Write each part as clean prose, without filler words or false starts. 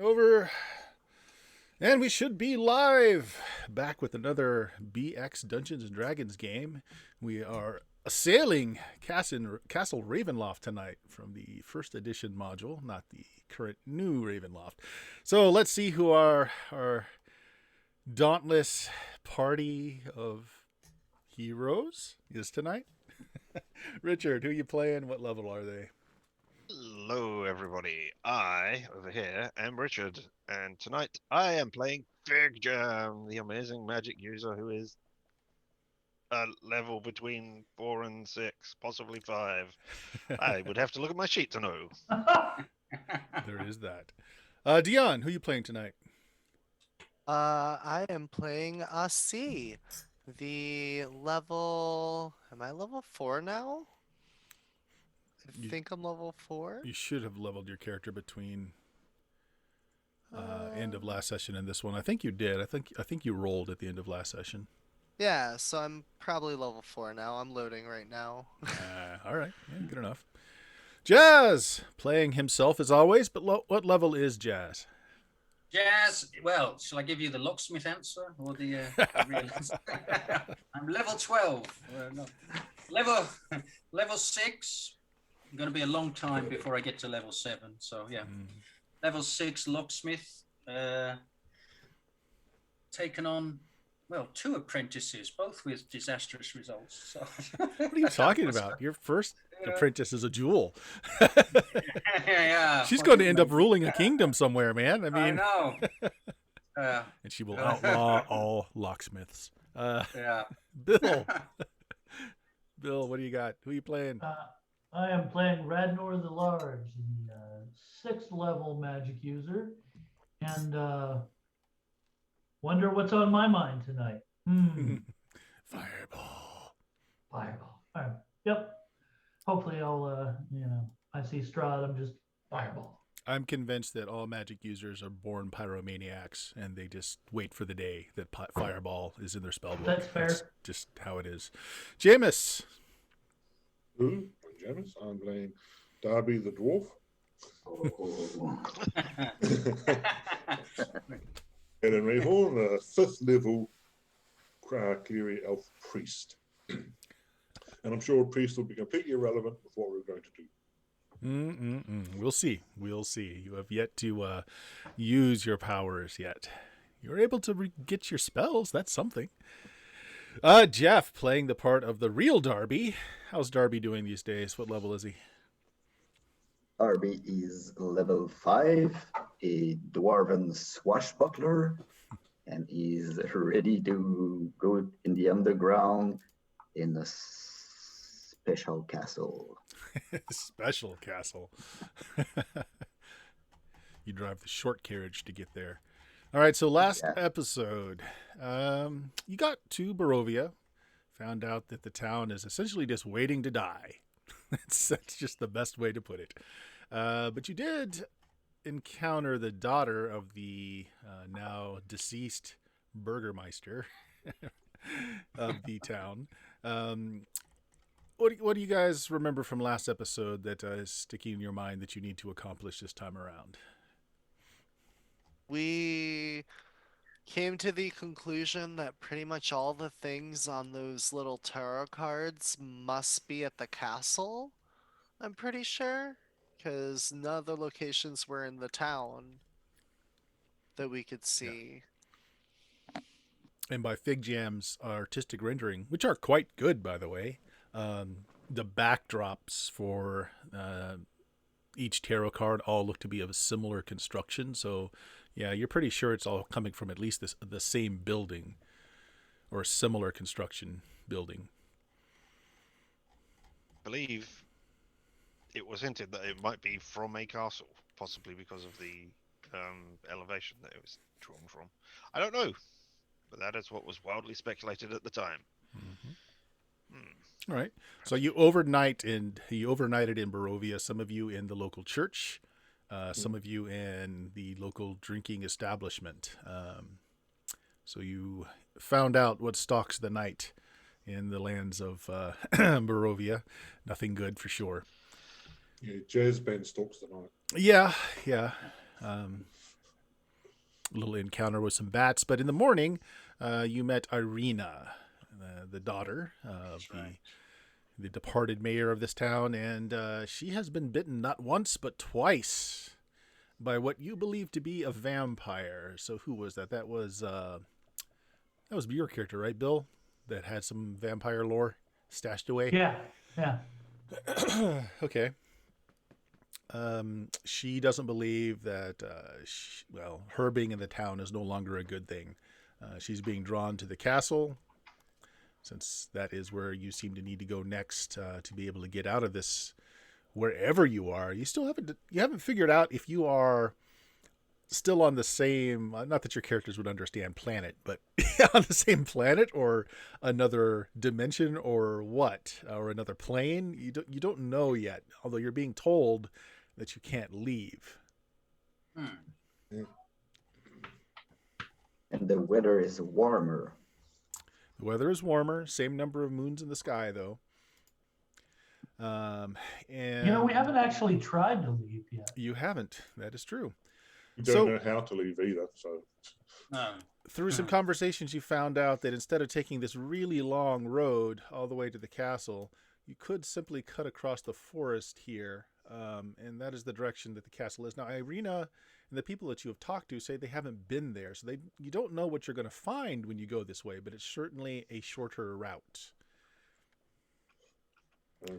over. And we should be live. Back with another BX Dungeons and Dragons game. We are assailing Castle Ravenloft tonight from the first edition module, not the current new Ravenloft. So let's see who our dauntless party of heroes is tonight. Richard, who you playing? What level are they? Hello, everybody. I, over here, am Richard, and tonight I am playing Big Jam, the amazing magic user who is a level between 4 and 6, possibly 5. I would have to look at my sheet to know. There is that. Dion, who you playing tonight? I am playing a C. The level. Am I level 4 now? I You- think I'm level 4. You should have leveled your character between end of last session and this one. I think you did. I think you rolled at the end of last session. Yeah, so I'm probably level 4 now. I'm loading right now. All right, yeah, good enough. Jazz playing himself as always, but what level is Jazz? Jazz, well, shall I give you the locksmith answer or the real answer? I'm level 12. No. Level 6. I'm going to be a long time before I get to level 7. So, yeah. Level 6 locksmith. Taken on, well, 2 apprentices, both with disastrous results. So. What are you talking about? Your first apprentice is a jewel. Yeah. She's going to end up ruling a kingdom somewhere, man. I mean, I know. And she will outlaw all locksmiths. Yeah. Bill. Bill, what do you got? Who are you playing? I am playing Radnor the Large, the 6th level magic user, and wonder what's on my mind tonight. Fireball. Fireball. Yep. Hopefully I'll, I see Strahd, I'm just fireball. I'm convinced that all magic users are born pyromaniacs, and they just wait for the day that fireball is in their spellbook. That's fair. That's just how it is. Jameis. I'm Jameis. I'm playing Darby the Dwarf. And in Rayhorn, a 5th level Cleary Elf Priest. And I'm sure Priest will be completely irrelevant with what we're going to do. We'll see. We'll see. You have yet to use your powers yet. You're able to get your spells. That's something. Jeff playing the part of the real Darby. How's Darby doing these days? What level is he? Darby is level 5, a dwarven swashbuckler, and is ready to go in the underground in a special castle. Special castle. You drive the short carriage to get there. All right, so last episode, you got to Barovia, found out that the town is essentially just waiting to die. That's just the best way to put it. But you did encounter the daughter of the now deceased Burgermeister of the town. What do you guys remember from last episode that is sticking in your mind that you need to accomplish this time around? We came to the conclusion that pretty much all the things on those little tarot cards must be at the castle, I'm pretty sure, because none of the locations were in the town that we could see. Yeah. And by Fig Jam's artistic rendering, which are quite good, by the way, the backdrops for each tarot card all look to be of a similar construction. So, yeah, you're pretty sure it's all coming from at least the same building or a similar construction building. I believe it was hinted that it might be from a castle, possibly because of the elevation that it was drawn from. I don't know, but that is what was wildly speculated at the time. All right. So you overnighted in Barovia, some of you in the local church, some of you in the local drinking establishment. So you found out what stalks the night in the lands of Barovia. Nothing good for sure. Yeah, Jazz band stalks the night. Yeah. little encounter with some bats. But in the morning, you met Irina, the daughter of the departed mayor of this town, and she has been bitten not once but twice by what you believe to be a vampire. So who was that? That was your character, right, Bill? That had some vampire lore stashed away. Yeah. Okay. She doesn't believe that, her being in the town is no longer a good thing. She's being drawn to the castle, since that is where you seem to need to go next to be able to get out of this. Wherever you are, you haven't figured out if you are still on the same, not that your characters would understand planet, but on the same planet or another dimension or what, or another plane. You don't know yet, although you're being told that you can't leave. And the weather is warmer. The weather is warmer, same number of moons in the sky though. And we haven't actually tried to leave yet. You haven't. That is true. You don't know how to leave either. So through some conversations, you found out that instead of taking this really long road all the way to the castle, you could simply cut across the forest here, and that is the direction that the castle is. Now, Irina and the people that you have talked to say they haven't been there, so you don't know what you're going to find when you go this way, but it's certainly a shorter route.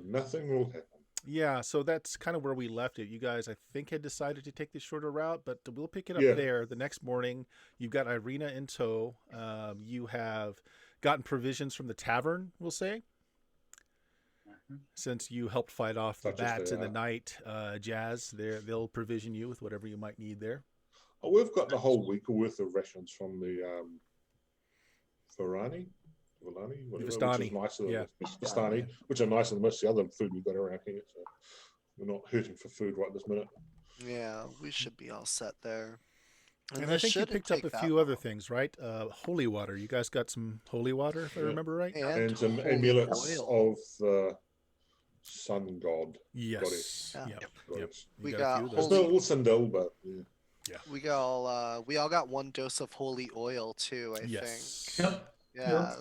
Nothing will happen. Yeah, so that's kind of where we left it. You guys, I think, had decided to take the shorter route, but we'll pick it up there the next morning. You've got Irina in tow. You have gotten provisions from the tavern, we'll say, since you helped fight off the bats in the night. Jazz, they'll provision you with whatever you might need there. Oh, we've got the whole week worth of rations from the Vistani, which is nicer than Vistani, which are nicer than most of the other food we've got around here. So we're not hurting for food right this minute. Yeah, we should be all set there. And I think you picked up a few other things, right? Holy water. You guys got some holy water, if I remember right. And some amulets of the sun god. Yes. Yep. We got it's not all Sindel, but yeah. We all got one dose of holy oil too, I think. Yep. Yeah.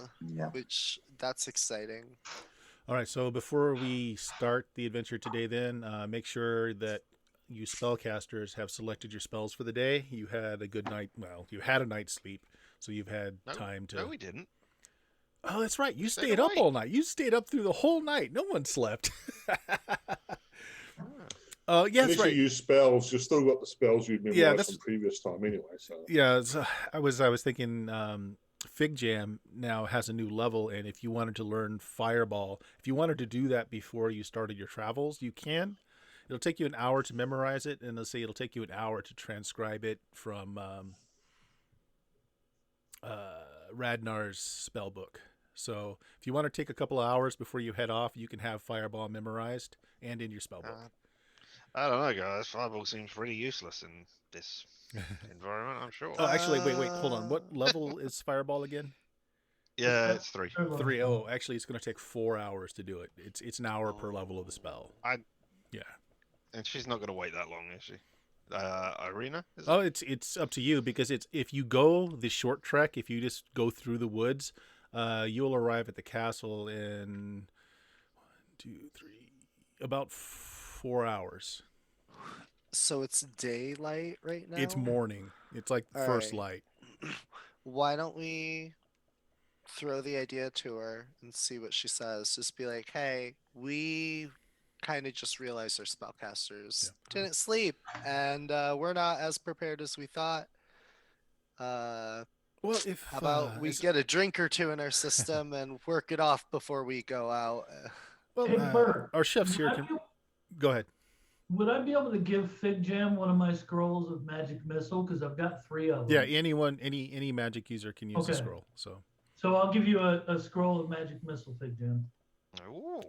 Which that's exciting. All right, so before we start the adventure today, then make sure that you spellcasters have selected your spells for the day. You had a good night. Well, you had a night's sleep, so you've had time to. No, we didn't. Oh, that's right. You stayed up all night. You stayed up through the whole night. No one slept. Yes, right. You use spells. You've still got the spells you've memorized from previous time, anyway. So I was thinking. Fig Jam now has a new level, and if you wanted to learn Fireball, if you wanted to do that before you started your travels, you can. It'll take you an hour to memorize it, and let's say it'll take you an hour to transcribe it from Radnar's spell book. So if you want to take a couple of hours before you head off, you can have Fireball memorized and in your spell book. I don't know, guys. Fireball seems pretty useless in this environment, I'm sure. Oh, actually, wait, hold on. What level is Fireball again? Yeah, it's 3. 3. Oh, actually, it's going to take 4 hours to do it. It's an hour per level of the spell. Yeah. And she's not going to wait that long, is she? Irina? It's up to you, because if you go the short trek, if you just go through the woods, you'll arrive at the castle in 1, 2, 3, about 4 hours. So it's daylight right now? It's morning. It's like first light. Why don't we throw the idea to her and see what she says? Just be like, hey, we kind of just realized our spellcasters didn't sleep, and we're not as prepared as we thought. How about we get a drink or two in our system and work it off before we go out? Well, our chefs here can... Go ahead. Would I be able to give Fig Jam one of my scrolls of magic missile? Because I've got 3 of them. Yeah, any magic user can use a scroll. So I'll give you a scroll of magic missile, Fig Jam. Ooh.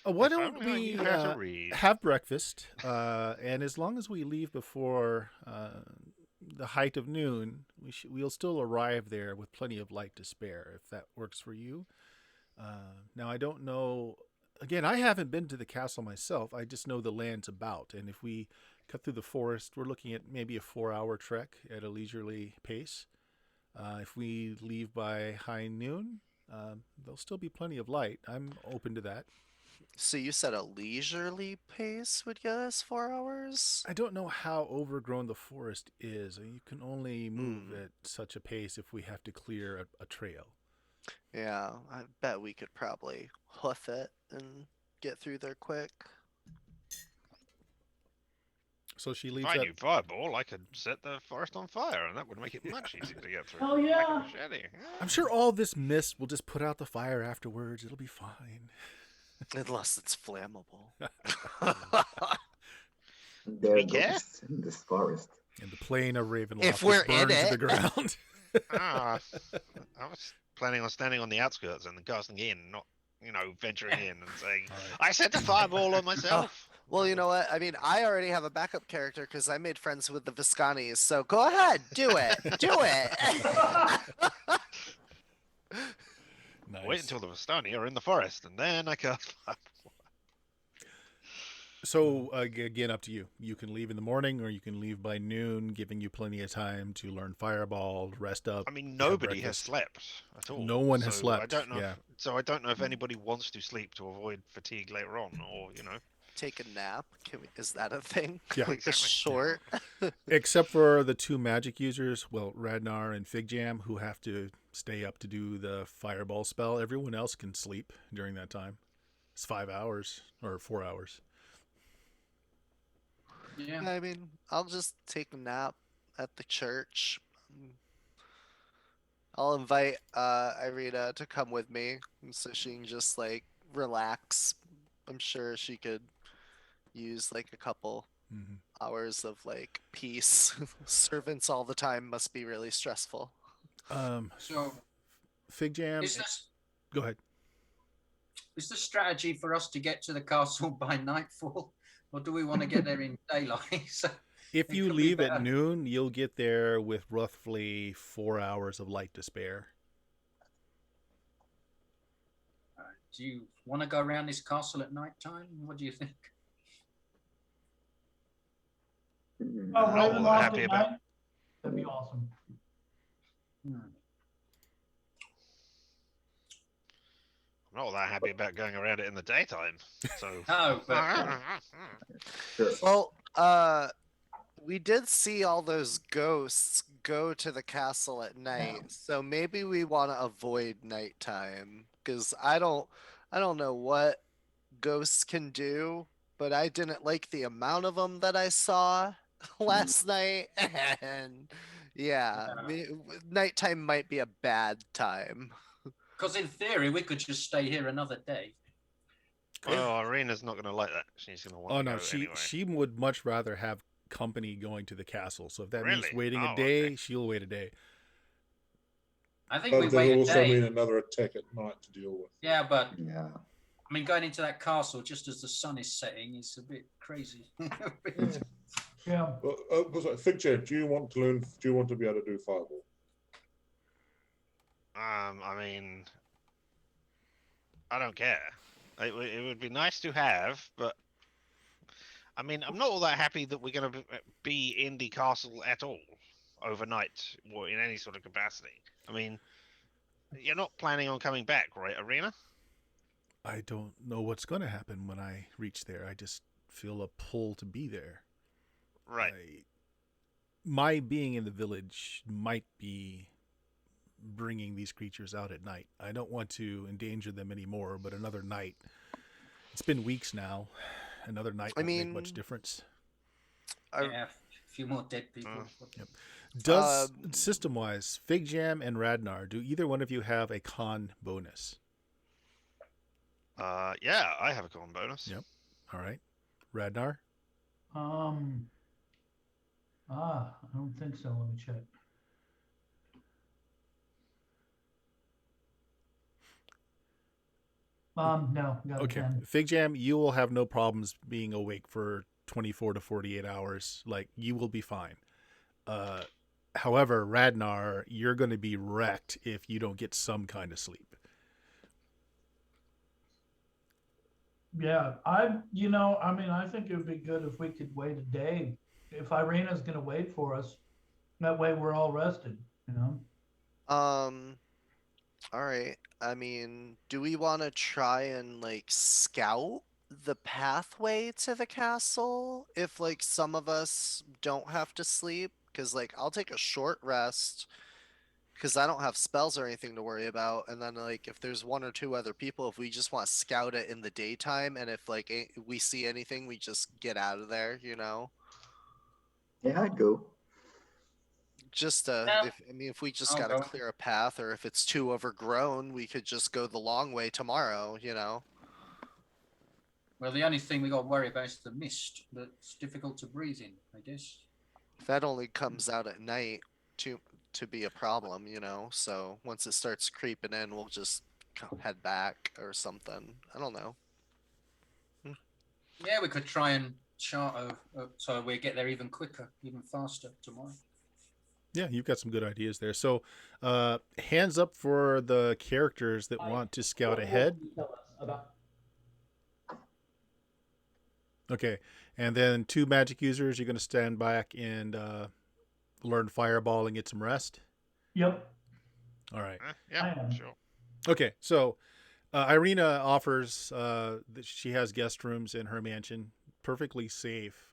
Why don't we have breakfast? And as long as we leave before the height of noon, we'll still arrive there with plenty of light to spare, if that works for you. Now, I don't know. Again, I haven't been to the castle myself. I just know the land's about. And if we cut through the forest. We're looking at maybe a 4-hour trek at a leisurely pace. If we leave by high noon, there'll still be plenty of light. I'm open to that. So you said a leisurely pace would get us 4 hours? I don't know how overgrown the forest is. You can only move at such a pace if we have to clear a trail. Yeah, I bet we could probably hoof it and get through there quick. So she If leaves I that. knew fireball, I could set the forest on fire, and that would make it much easier to get through. Hell yeah. Like a machete. I'm sure all this mist will just put out the fire afterwards. It'll be fine. Unless it's flammable. There We care? goes in this forest. And the plain of Ravenloft If we're is burned in to the it. ground. Ah, I was planning on standing on the outskirts and casting in, not, venturing in and saying, I set a fireball on myself. Well, you know what? I mean, I already have a backup character because I made friends with the Viscanis. So go ahead, do it, do it. Nice. Wait until the Vistani are in the forest, and then I cast fireball. So again, up to you. You can leave in the morning, or you can leave by noon, giving you plenty of time to learn Fireball, rest up. I mean, have nobody has breakfast. slept at all. No one has so slept, I don't know. yeah. So I don't know if anybody wants to sleep to avoid fatigue later on, or Take a nap. Is that a thing? Yeah. Like a short. Except for the 2 magic users, well, Radnar and Fig Jam, who have to stay up to do the Fireball spell. Everyone else can sleep during that time. It's 5 hours or 4 hours. Yeah. I mean, I'll just take a nap at the church. I'll invite Irina to come with me so she can just like relax. I'm sure she could use like a couple hours of like peace. Servants all the time must be really stressful. So Fig Jam. is this Go ahead. is the strategy for us to get to the castle by nightfall, or do we want to get there in daylight? So If it you could be leave at better. noon, you'll get there with roughly 4 hours of light to spare. Do you want to go around this castle at night time? What do you think? Oh, I'm not all that Ravenloft happy at about- night? That'd be awesome. I'm not all that happy about going around it in the daytime. So. No, but Sure. Well, we did see all those ghosts go to the castle at night, so maybe we want to avoid nighttime because I don't know what ghosts can do, but I didn't like the amount of them that I saw last night, and nighttime might be a bad time. because in theory we could just stay here another day. Oh, Irina's not going to like that. She's going to want Oh to no, go she anyway. she would much rather have company going to the castle. So if that means Really? waiting Oh, a day, okay. she'll wait a day. I think we But there wait will a also day. mean another attack at night to deal with. Yeah, but Yeah. I mean, going into that castle just as the sun is setting is a bit crazy. Yeah. Well, was it Fig Jam, do you want to learn? Do you want to be able to do Fireball? I mean, I don't care. It would be nice to have, but I mean, I'm not all that happy that we're going to be in the castle at all overnight or in any sort of capacity. I mean, you're not planning on coming back, right, Irina? I don't know what's going to happen when I reach there. I just feel a pull to be there. Right. My being in the village might be bringing these creatures out at night. I don't want to endanger them anymore, but another night. It's been weeks now. Another night won't make much difference. Yeah, a few more dead people. Yep. Does system-wise, Fig Jam and Radnar, do either one of you have a con bonus? Yeah, I have a con bonus. Yep. All right. Radnar? I don't think so. Let me check. No. Got a Okay. 10. Fig Jam, you will have no problems being awake for 24 to 48 hours. Like, you will be fine. However, Radnar, you're going to be wrecked if you don't get some kind of sleep. Yeah, I think it would be good if we could wait a day. If Irina's going to wait for us, that way we're all rested, you know? Um, all right. I mean, do we want to try and like scout the pathway to the castle if like some of us don't have to sleep? Because like I'll take a short rest because I don't have spells or anything to worry about. And then like if there's one or two other people, if we just want to scout it in the daytime, and if like we see anything, we just get out of there, you know? Yeah, I'd go. Just Yeah, if we just I'll gotta go. clear a path, or if it's too overgrown, we could just go the long way tomorrow, you know? Well, the only thing we got to worry about is the mist. That's difficult to breathe in, I guess. That only comes out at night to to be a problem, you know? So once it starts creeping in, we'll just head back or something. I don't know. Yeah, we could try and chart so we get there even quicker, even faster tomorrow. Yeah, you've got some good ideas there. So, hands up for the characters that want to scout ahead. Okay, and then 2 magic users, you're going to stand back and learn Fireball and get some rest. Yep, All right. I Yeah, am. sure. Okay, so Irina offers that she has guest rooms in her mansion, perfectly safe.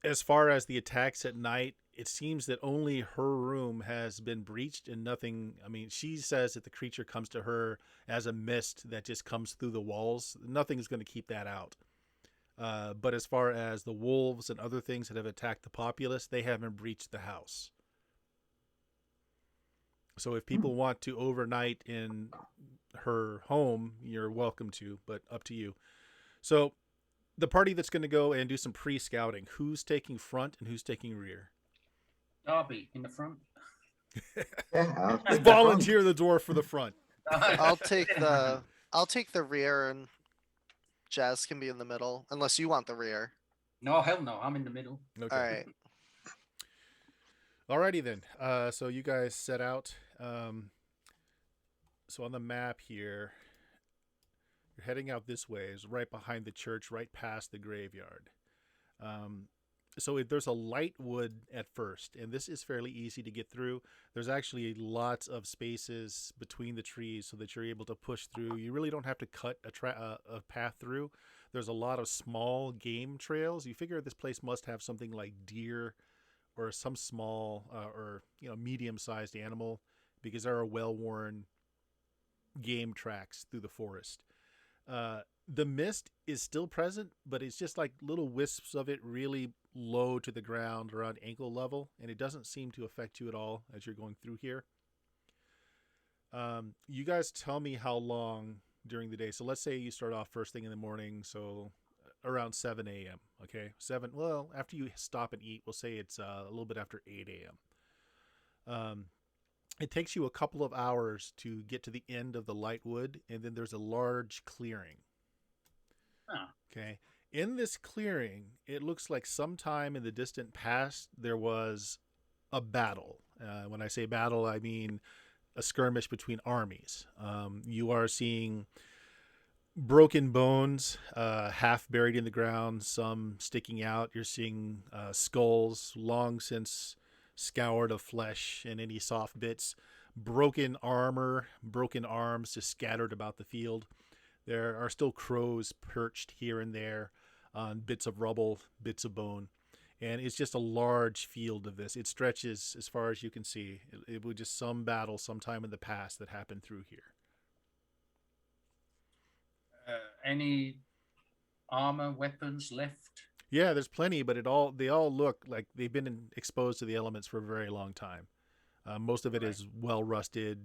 As far as the attacks at night, it seems that only her room has been breached and nothing. I mean, she says that the creature comes to her as a mist that just comes through the walls. Nothing's going to keep that out. But as far as the wolves and other things that have attacked the populace, they haven't breached the house. So if people want to overnight in her home, you're welcome to, but up to you. So the party that's going to go and do some pre-scouting, who's taking front and who's taking rear? Darby in the front. Yeah, I'll take the front. Volunteer the dwarf for the front. I'll take the I'll take the rear, and Jazz can be in the middle, unless you want the rear. No, hell no. I'm in the middle. Okay. All right. Alrighty then. So you guys set out. So on the map here, you're heading out this way. Is right behind the church, right past the graveyard. So there's a light wood at first, and this is fairly easy to get through. There's actually lots of spaces between the trees so that you're able to push through. You really don't have to cut a path through. There's a lot of small game trails. You figure this place must have something like deer or some small or medium-sized animal, because there are well-worn game tracks through the forest. The mist is still present, but it's just like little wisps of it really low to the ground around ankle level, and it doesn't seem to affect you at all as you're going through here. You guys tell me how long during the day. So let's say you start off first thing in the morning, so around 7 a.m. Okay, 7. Well, after you stop and eat, we'll say it's a little bit after 8 a.m. It takes you a couple of hours to get to the end of the light wood, and then there's a large clearing. Oh. Okay. In this clearing, it looks like sometime in the distant past there was a battle. When I say battle, I mean a skirmish between armies. You are seeing broken bones, half buried in the ground, some sticking out. You're seeing skulls long since scoured of flesh and any soft bits, broken armor, broken arms just scattered about the field. There are still crows perched here and there on bits of rubble, bits of bone. And it's just a large field of this. It stretches as far as you can see. It was just some battle sometime in the past that happened through here. Any armor, weapons left? Yeah, there's plenty, but they all look like they've been exposed to the elements for a very long time. Most of it is well rusted,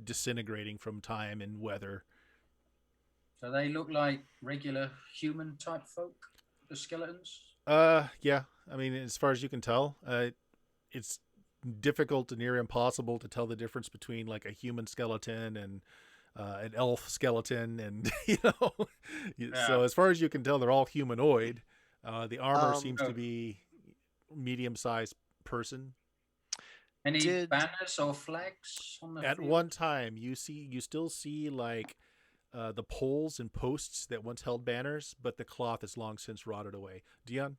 disintegrating from time and weather. So they look like regular human type folk, the skeletons? Yeah. I mean, as far as you can tell, it's difficult and near impossible to tell the difference between like a human skeleton and an elf skeleton, and So as far as you can tell, they're all humanoid. The armor seems to be medium-sized person. Any banners or flags on the At field? one time, you still see like the poles and posts that once held banners, but the cloth has long since rotted away. Dion?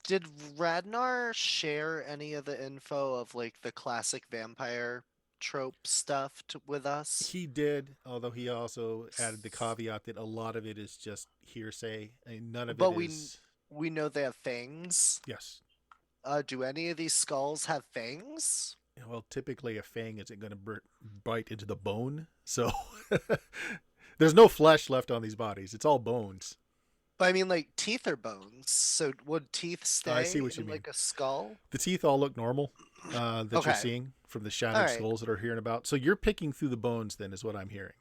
Did Radnar share any of the info of like the classic vampire trope stuff with us? He did, although he also added the caveat that a lot of it is just hearsay, and none of But it is. we know they have fangs. Yes. Do any of these skulls have fangs? Well, typically a fang isn't going to bite into the bone, so there's no flesh left on these bodies. It's all bones. But I mean, like teeth are bones. So would teeth stay I see what you in mean. like a skull? The teeth all look normal that you're Okay. seeing from the shattered All right. skulls that are hearing about. So you're picking through the bones, then, is what I'm hearing.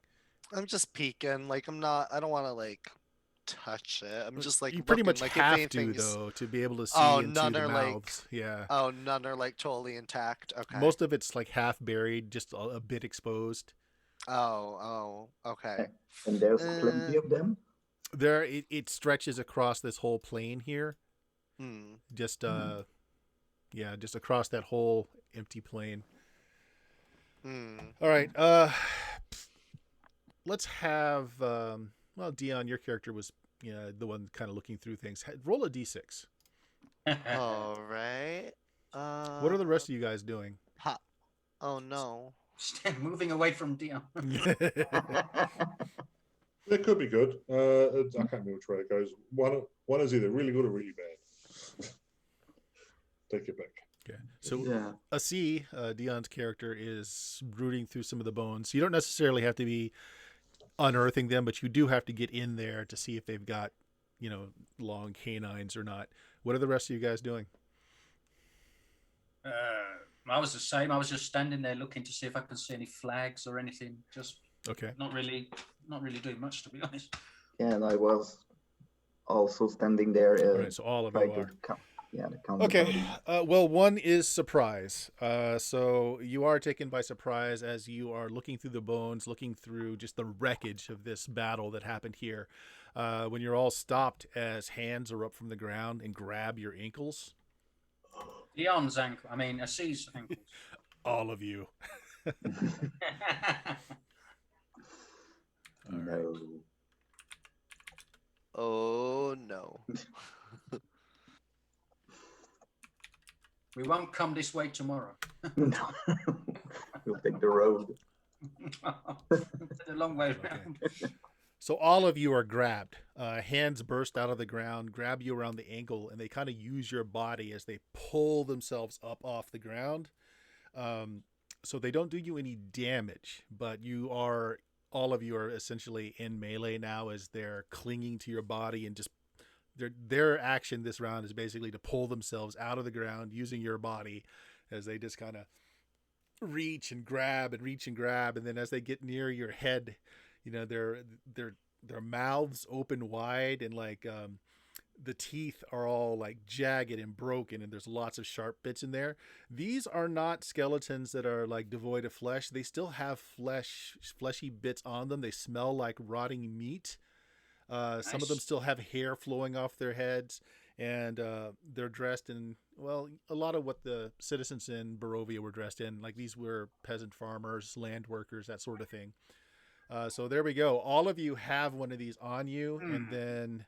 I'm just peeking. Like I don't want to like touch it. I'm just like you pretty looking, much like, have if to anything's- though to be able to see Oh, into none the are, like- mouths. Yeah. Oh, none are like totally intact. Okay. Most of it's like half buried, just a bit exposed. Oh, okay. And there's plenty of them. There, it stretches across this whole plane here. Hmm. Just yeah, just across that whole empty plane. Hmm. All right. Let's have well, Dion, your character was the one kind of looking through things. Roll a d6. All right. What are the rest of you guys doing? Pop. Oh no. Moving away from Dion. It could be good. I can't remember which way it goes. One is either really good or really bad. Take it back. Okay. So Yeah. a C, Dion's character, is rooting through some of the bones. You don't necessarily have to be unearthing them, but you do have to get in there to see if they've got, long canines or not. What are the rest of you guys doing? I was the same. I was just standing there looking to see if I could see any flags or anything. Just Okay. not really doing much, to be honest. Yeah, and I was also standing there. All right. So all of you trying are. to count. Yeah, the count. Okay. Well, one is surprise. So you are taken by surprise as you are looking through the bones, looking through just the wreckage of this battle that happened here. When you're all stopped as hands are up from the ground and grab your ankles. Dion's ankle. I mean, C's ankles. All of you. No. Oh no. We won't come this way tomorrow. No. We'll take the road. It's a long way around. So all of you are grabbed. Hands burst out of the ground, grab you around the ankle, and they kind of use your body as they pull themselves up off the ground. So they don't do you any damage, but all of you are essentially in melee now as they're clinging to your body, and just their action this round is basically to pull themselves out of the ground using your body as they just kind of reach and grab, and then as they get near your head, their mouths open wide, and like the teeth are all like jagged and broken, and there's lots of sharp bits in there. These are not skeletons that are like devoid of flesh. They still have fleshy bits on them. They smell like rotting meat. Some of them still have hair flowing off their heads, and they're dressed in, well, a lot of what the citizens in Barovia were dressed in. Like, these were peasant farmers, land workers, that sort of thing. So there we go. All of you have one of these on you, and then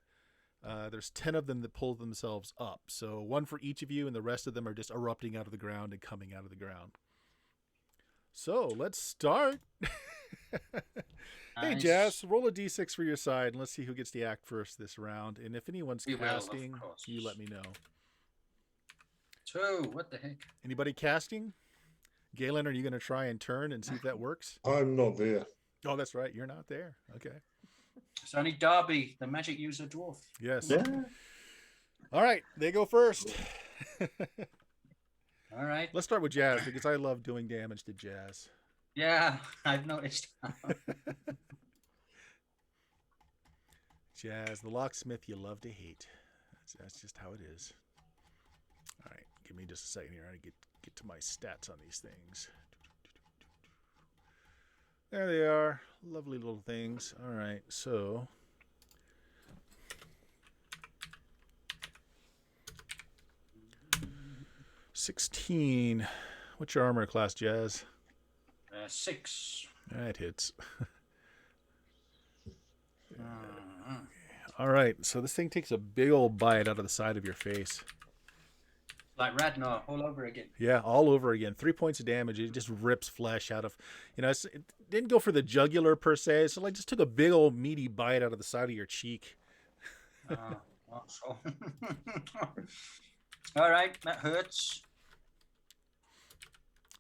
there's 10 of them that pull themselves up. So one for each of you, and the rest of them are just erupting out of the ground and coming out of the ground. So let's start. Hey, Nice. Jazz, roll a d6 for your side, and let's see who gets the act first this round. And if anyone's We will, of casting, course. you let me know. 2. What the heck? Anybody casting? Galen, are you going to try and turn and see if that works? I'm not there. Oh, that's right. You're not there. Okay. It's only Darby, the magic user dwarf. Yes. Yeah. All right. They go first. All right. Let's start with Jazz, because I love doing damage to Jazz. Yeah, I've noticed. Jazz, the locksmith you love to hate. That's just how it is. All right. Give me just a second here. I get to my stats on these things. There they are. Lovely little things. All right. So 16. What's your armor class, Jazz? 6. That hits. All right, so this thing takes a big old bite out of the side of your face. Like Radnar all over again. Yeah, all over again. 3 points of damage. It just rips flesh out of, it didn't go for the jugular per se. So like just took a big old meaty bite out of the side of your cheek. So. All right, that hurts.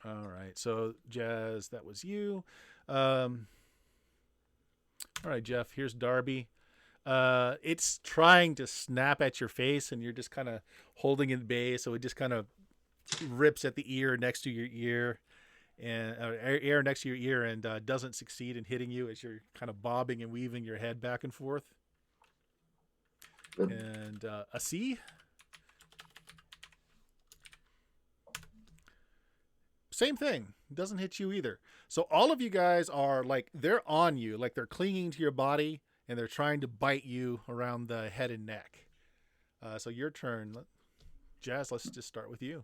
All right, so Jazz, that was you. All right, Jeff, here's Darby. It's trying to snap at your face, and you're just kind of holding it at bay, so it just kind of rips at the ear next to your ear, and air next to your ear, and doesn't succeed in hitting you as you're kind of bobbing and weaving your head back and forth. Good. And a C. Same thing. Doesn't hit you either. So all of you guys are like, they're on you, like they're clinging to your body, and they're trying to bite you around the head and neck. So your turn. Jazz, let's just start with you.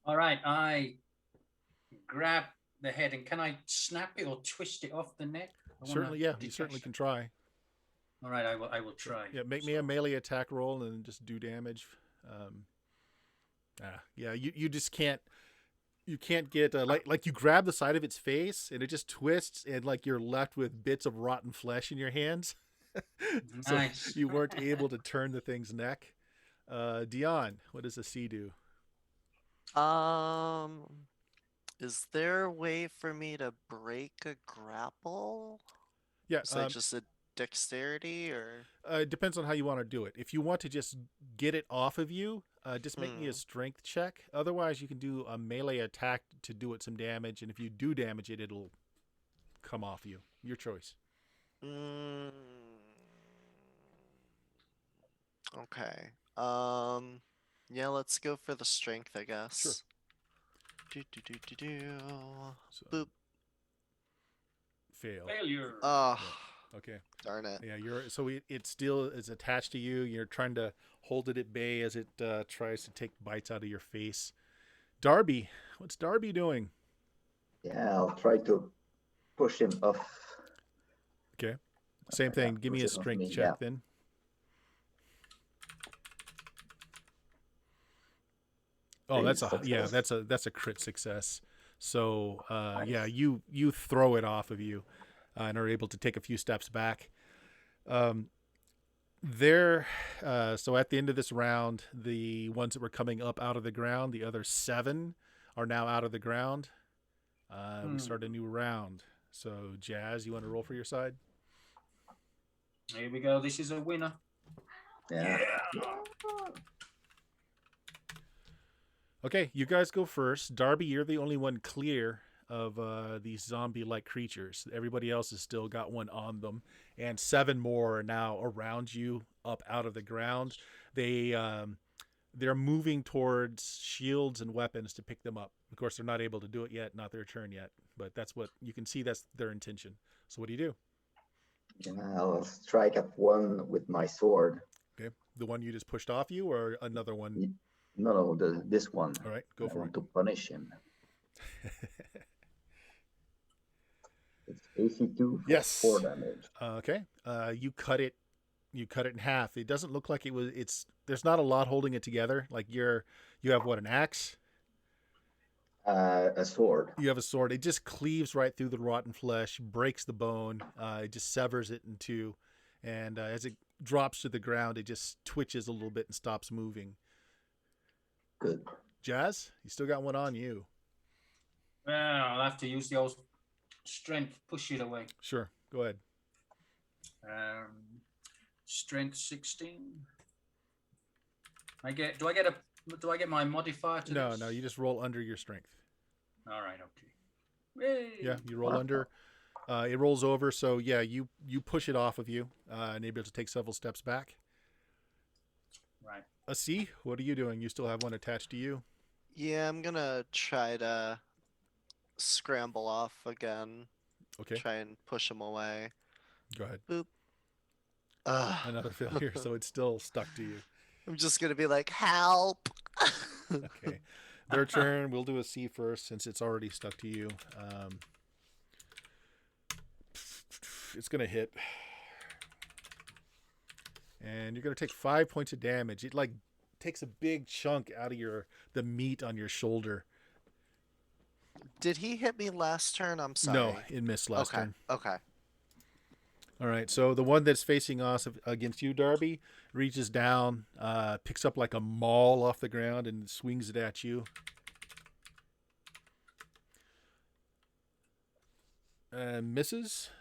All right, I grab the head, and can I snap it or twist it off the neck? Certainly, yeah, you certainly can try. All right, I will try. Yeah, make me a melee attack roll and just do damage. Yeah, you just can't. You can't get like you grab the side of its face and it just twists, and like you're left with bits of rotten flesh in your hands. So Nice. you weren't able to turn the thing's neck. Dion, what does a C do? Is there a way for me to break a grapple? Yeah, Is that just a dexterity or? it depends on how you want to do it. If you want to just get it off of you, just make me a strength check. Otherwise, you can do a melee attack to do it some damage, and if you do damage it, it'll come off you. Your choice. Okay. Yeah, let's go for the strength, I guess. Sure. So, Boop. fail. Failure. Okay. Darn it. Yeah, it still is attached to you. You're trying to hold it at bay as it tries to take bites out of your face. Darby, what's Darby doing? Yeah, I'll try to push him off. Okay. Same thing. Give me a push it off strength me, check yeah. then. Oh, that's a crit success. So Nice. yeah, you throw it off of you, and are able to take a few steps back. So at the end of this round, the ones that were coming up out of the ground, the other 7 are now out of the ground. We start a new round. So Jazz, you want to roll for your side? Here we go. This is a winner. Yeah. Okay, you guys go first. Darby, you're the only one clear of these zombie-like creatures. Everybody else has still got one on them, and 7 more are now around you, up out of the ground. They're moving towards shields and weapons to pick them up. Of course, they're not able to do it yet, not their turn yet, but that's what you can see. That's their intention. So what do you do? Yeah, I'll strike at one with my sword. Okay, the one you just pushed off you, or another one? No, this one. All right, go I for want it. to punish him. It's AC2 for Yes. 4 damage. Okay, you cut it in half. It doesn't look like there's not a lot holding it together. Like you have what, an axe? A sword. You have a sword. It just cleaves right through the rotten flesh, breaks the bone. It just severs it in two, and as it drops to the ground, it just twitches a little bit and stops moving. Good. Jazz, you still got one on you. Well, I'll have to use the old strength, push it away. Sure, go ahead. Strength 16. Do I get my modifier to this? No, you just roll under your strength. All right, okay. Yay. Yeah, you roll under. It rolls over, so yeah, you push it off of you, and able to take several steps back. Right. C, what are you doing? You still have one attached to you. Yeah, I'm gonna try to scramble off again. Okay, Try and push him away. go ahead. Boop. Another failure, so it's still stuck to you. I'm just gonna be like, help. Okay, their turn. We'll do a C first since it's already stuck to you. It's gonna hit. and you're going to take 5 points of damage. It like takes a big chunk out of the meat on your shoulder. Did he hit me last turn? I'm sorry. No, it missed last turn. Okay. All right, so the one that's facing us against you, Darby, reaches down, picks up like a maul off the ground, and swings it at you. Misses.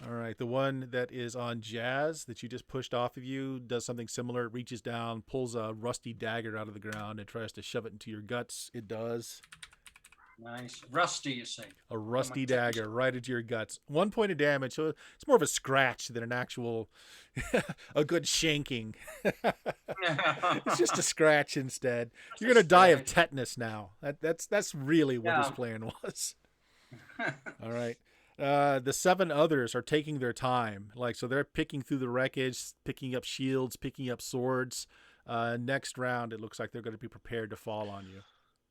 All right, the one that is on Jazz that you just pushed off of you does something similar. It reaches down, pulls a rusty dagger out of the ground, and tries to shove it into your guts. It does. Nice. Rusty, you say? A rusty dagger right into your guts. 1 point of damage, so it's more of a scratch than an actual, a good shanking. It's just a scratch instead. You're going to die of tetanus now. That's really what his plan was. All right. The 7 others are taking their time. So they're picking through the wreckage, picking up shields, picking up swords. Next round, it looks like they're going to be prepared to fall on you.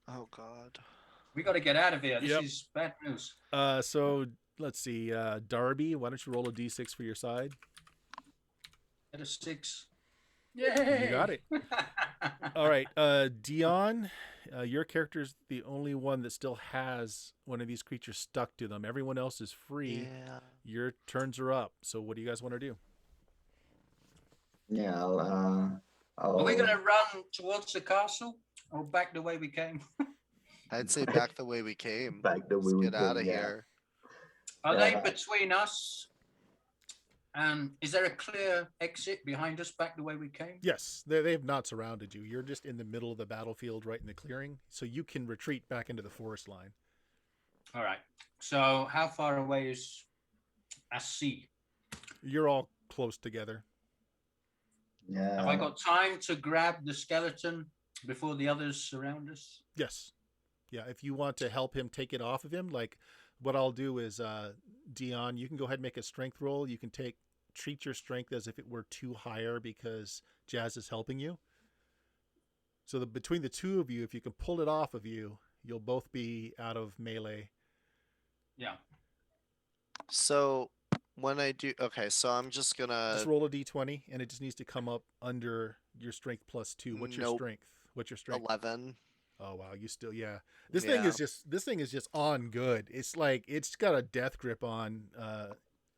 Oh, God. We got to get out of here. This is bad news. So let's see. Darby, why don't you roll a d6 for your side? Get a 6. Yay! You got it. All right. Dion, your character's the only one that still has one of these creatures stuck to them. Everyone else is free. Yeah. Your turns are up. So what do you guys want to do? Yeah, Are we going to run towards the castle or back the way we came? I'd say back the way we came. Back the way we Let's get out came, of yeah. here. Are they between us? And is there a clear exit behind us back the way we came? Yes, they have not surrounded you. You're just in the middle of the battlefield, right in the clearing, so you can retreat back into the forest line. All right. So how far away is sea? You're all close together. Yeah. Have I got time to grab the skeleton before the others surround us? Yes. Yeah, if you want to help him take it off of him, like what I'll do is, Dion, you can go ahead and make a strength roll. You can treat your strength as if it were 2 higher because Jazz is helping you. So between the two of you, if you can pull it off of you, you'll both be out of melee. Yeah. So when I do, okay, so I'm just gonna Just roll a d20, and it just needs to come up under your strength plus 2. What's your strength? What's your strength? 11. Oh wow, you still This thing is just on good. It's like it's got a death grip on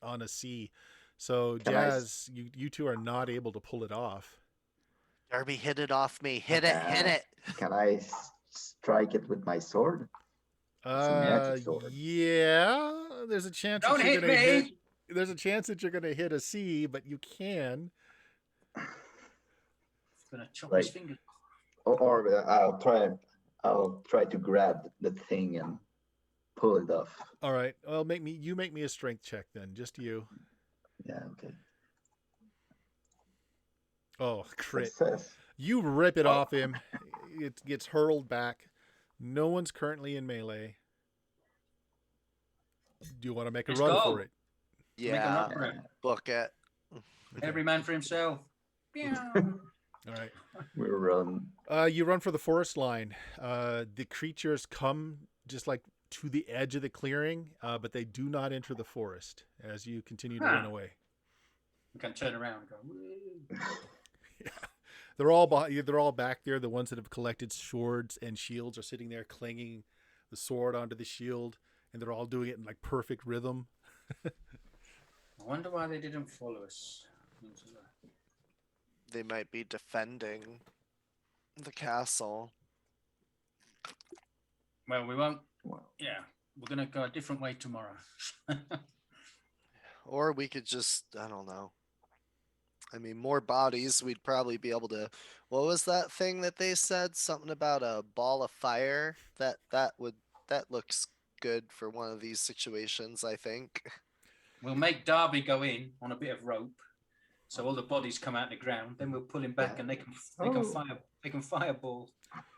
a C. So Jazz, you two are not able to pull it off. Darby, hit it off me. Hit it. Can I strike it with my sword? Magic sword. Yeah. There's a chance Don't that you're hit gonna me. hit. There's a chance that you're gonna hit a C, but you can. It's gonna chop his fingers. Or I'll try to grab the thing and pull it off. All right. Well, make me a strength check then. Just you. Yeah. Okay. Oh, crit. Success. You rip it off him. It gets hurled back. No one's currently in melee. Do you want to make a run for it? Yeah. Make a run for it. Book it. Okay. Every man for himself. All right. We run. You run for the forest line. The creatures come just like to the edge of the clearing, but they do not enter the forest as you continue to run away. We can turn around and go. Woo. Yeah. They're all back there. The ones that have collected swords and shields are sitting there clanging the sword onto the shield, and they're all doing it in like perfect rhythm. I wonder why they didn't follow us. They might be defending the castle. Well, we won't. Well, Yeah, we're gonna go a different way tomorrow. Or we could just, I don't know. I mean, more bodies, we'd probably be able to. What was that thing that they said? Something about a ball of fire? That looks good for one of these situations, I think. We'll make Darby go in on a bit of rope, so all the bodies come out the ground. Then we'll pull him back, and they can fireball.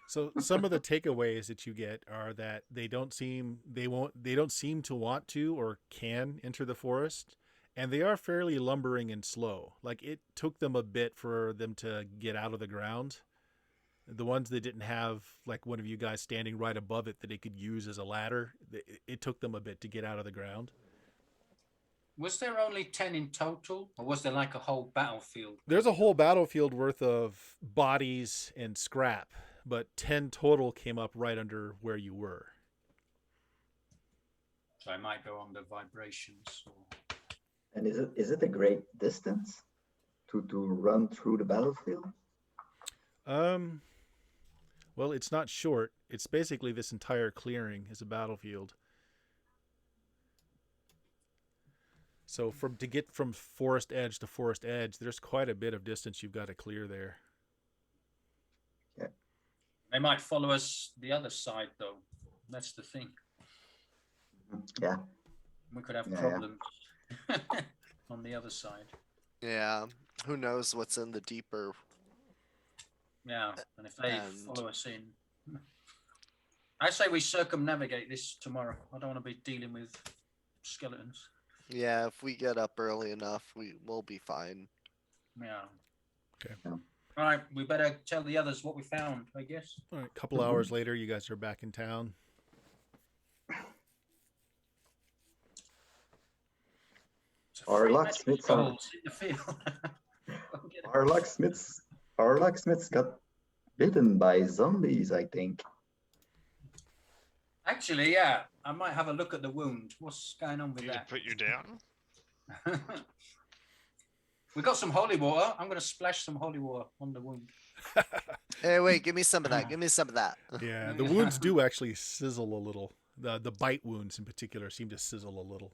So some of the takeaways that you get are that they don't seem to want to or can enter the forest, and they are fairly lumbering and slow. Like it took them a bit for them to get out of the ground. The ones that didn't have like one of you guys standing right above it that they could use as a ladder, it took them a bit to get out of the ground. Was there only 10 in total, or was there like a whole battlefield? There's a whole battlefield worth of bodies and scrap, but 10 total came up right under where you were. So I might go on the vibrations. Or... And is it a great distance to run through the battlefield? Well, it's not short. It's basically this entire clearing is a battlefield. So to get from forest edge to forest edge, there's quite a bit of distance you've got to clear there. Yeah. They might follow us the other side, though. That's the thing. Yeah. We could have problems on the other side. Yeah. Who knows what's in the deeper? Yeah, and if they follow us in, I say we circumnavigate this tomorrow. I don't want to be dealing with skeletons. Yeah, if we get up early enough, we'll be fine. Yeah. Okay. Yeah. All right, we better tell the others what we found, I guess. All right, a couple hours later, you guys are back in town. Our locksmiths are... Our locksmiths got bitten by zombies, I think. Actually, yeah, I might have a look at the wound. What's going on with Need to that? put you down. We got some holy water. I'm going to splash some holy water on the wound. Hey, wait, give me some of that. Give me some of that. Yeah, the wounds do actually sizzle a little. The bite wounds in particular seem to sizzle a little.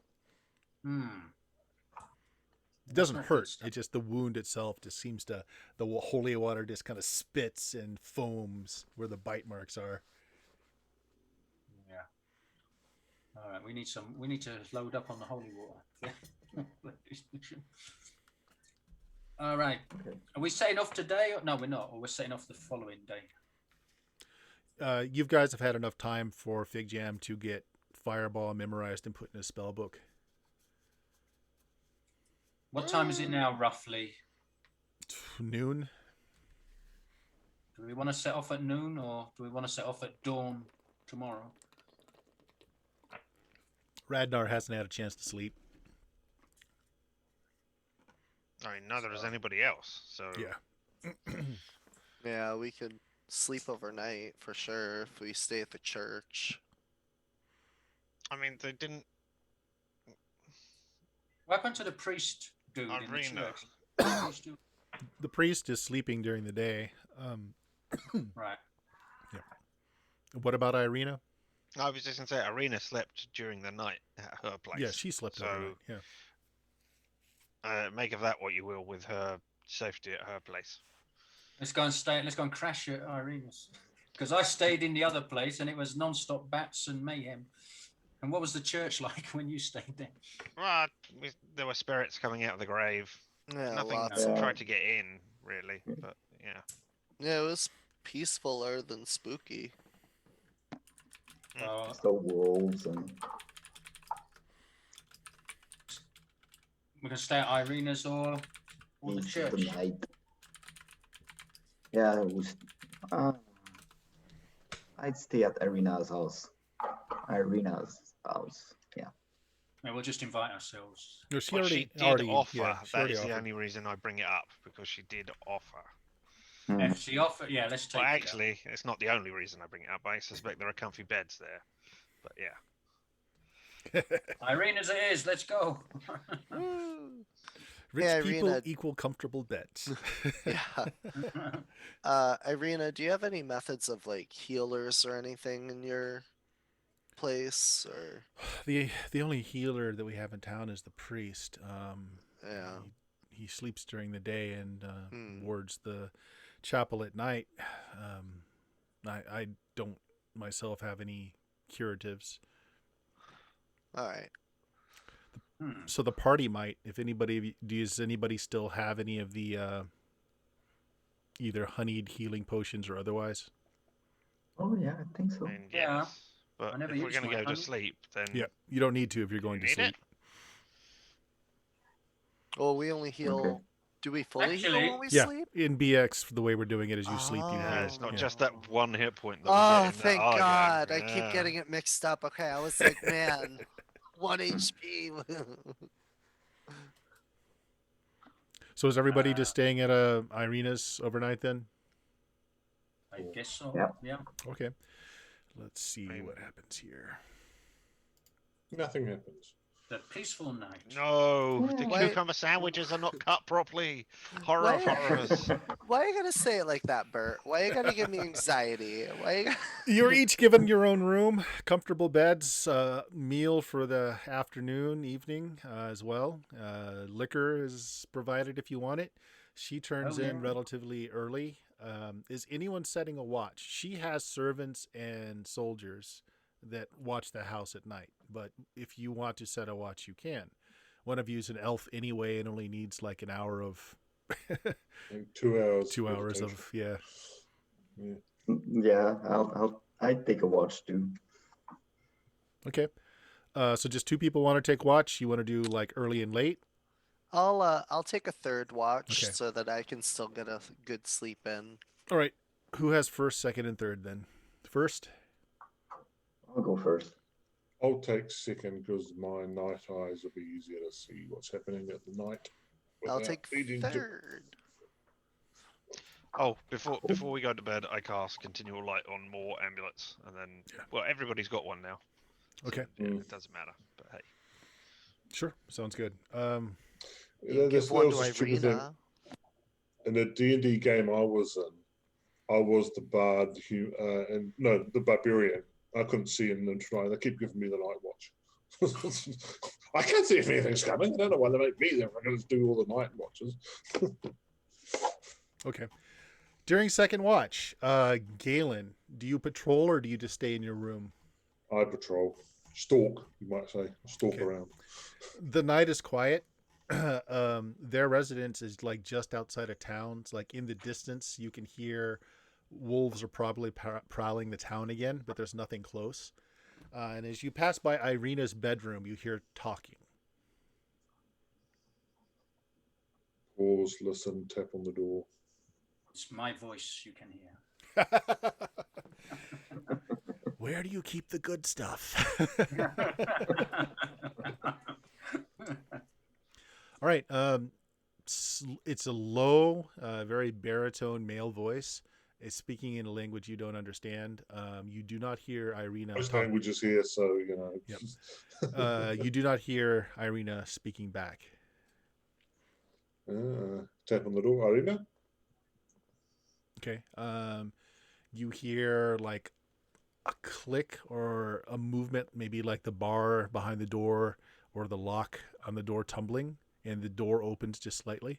It doesn't hurt. It's just the wound itself just seems to, the holy water just kind of spits and foams where the bite marks are. Yeah. All right, we need to load up on the holy water. All right. Okay. Are we setting off today? No, we're not. Or we're setting off the following day. You guys have had enough time for Fig Jam to get Fireball memorized and put in a spell book. What time is it now, roughly? Noon. Do we want to set off at noon, or do we want to set off at dawn tomorrow? Radnar hasn't had a chance to sleep. I mean, neither has anybody else. So Yeah. Yeah, we could sleep overnight for sure if we stay at the church. I mean, they didn't. What happened to the priest dude in the Arena. church? The priest is sleeping during the day. Right. Yeah. What about Irina? I was just gonna say, Arena slept during the night at her place. Yeah, she slept overnight. Yeah. Make of that what you will with her safety at her place. Let's go and crash at Irina's. Because I stayed in the other place and it was non-stop bats and mayhem. And what was the church like when you stayed there? Well, there were spirits coming out of the grave. Yeah, Nothing lots. tried to get in, really. But yeah. Yeah, it was peacefuler than spooky. So wolves and... We're going to stay at Irina's or the East church? of the night. Yeah, I'd stay at Irina's house. Yeah. Yeah, we'll just invite ourselves. No, she Well, already she did offer. Yeah, she That already is the offered. only reason I bring it up, because she did offer. If she offered, yeah, let's take Well, it. actually, it's not the only reason I bring it up. I suspect there are comfy beds there. But yeah. Irina's it is. Let's go. Rich Yeah, people Irina. equal comfortable beds. Yeah. Irina, do you have any methods of like healers or anything in your place? Or The only healer that we have in town is the priest. yeah. He sleeps during the day and wards the chapel at night. I don't myself have any curatives. All right. So the party might, if anybody, does anybody still have any of the either honeyed healing potions or otherwise? Oh yeah, I think so. I mean, Yeah. yes. But I never if we're used going to my go to honey. sleep, then Yeah, you don't need to if you're going to need sleep. it. Well, we only heal. Okay. Do we fully Actually, heal when we Yeah, sleep? in BX, the way we're doing it is you sleep. You Yeah, heal. it's not Yeah. just that one hit point that we Oh, get in thank that God. I argument. keep Yeah. getting it mixed up. Okay, I was like, man, 1 HP. So is everybody just staying at Irina's overnight then? I guess so. Yeah. Yeah. Okay. Let's see what happens here. Nothing happens. The peaceful night. No, the Yeah. Why- cucumber sandwiches are not cut properly. Horror Why- of horrors. Why you gotta say it like that, Bert? Why you gotta give me anxiety? Why you gotta... You're each given your own room, comfortable beds, meal for the afternoon, evening as well. Liquor is provided if you want it. She turns in relatively early. Is anyone setting a watch? She has servants and soldiers that watch the house at night. But if you want to set a watch, you can. One of you is an elf anyway and only needs like an hour of... Like 2 hours. 2 hours meditation. of, yeah. Yeah, I'd take a watch too. Okay. So just 2 people want to take watch. You want to do like early and late? I'll take a third watch Okay. so that I can still get a good sleep in. All right. Who has first, second, and third then? First? I'll go first. I'll take second because my night eyes will be easier to see what's happening at the night. I'll without take needing to- third. Oh, before we go to bed, I cast continual light on more amulets, and then well, everybody's got one now. So, Okay. yeah, it doesn't matter. But hey, Sure. Sounds good. You There's give one also to a stupid thing. Irina. In the D&D game I was in, I was the bard, the barbarian. I couldn't see in them trying. They keep giving me the night watch. I can't see if anything's coming. I don't know why they make me there if I'm going to do all the night watches. Okay. During second watch, Galen, do you patrol or do you just stay in your room? I patrol. Stalk, you might say. Stalk Okay. around. The night is quiet. Their residence is like just outside of town. It's like in the distance, you can hear wolves are probably prowling the town again, but there's nothing close. And as you pass by Irina's bedroom, you hear talking. Pause, listen, tap on the door. It's my voice you can hear. Where do you keep the good stuff? All right. It's a low, very baritone male voice. It's speaking in a language you don't understand. You do not hear Irina. Most languages here, so, you know. Yep. You do not hear Irina speaking back. Tap on the door. Irina? Okay. You hear like a click or a movement, maybe like the bar behind the door or the lock on the door tumbling, and the door opens just slightly.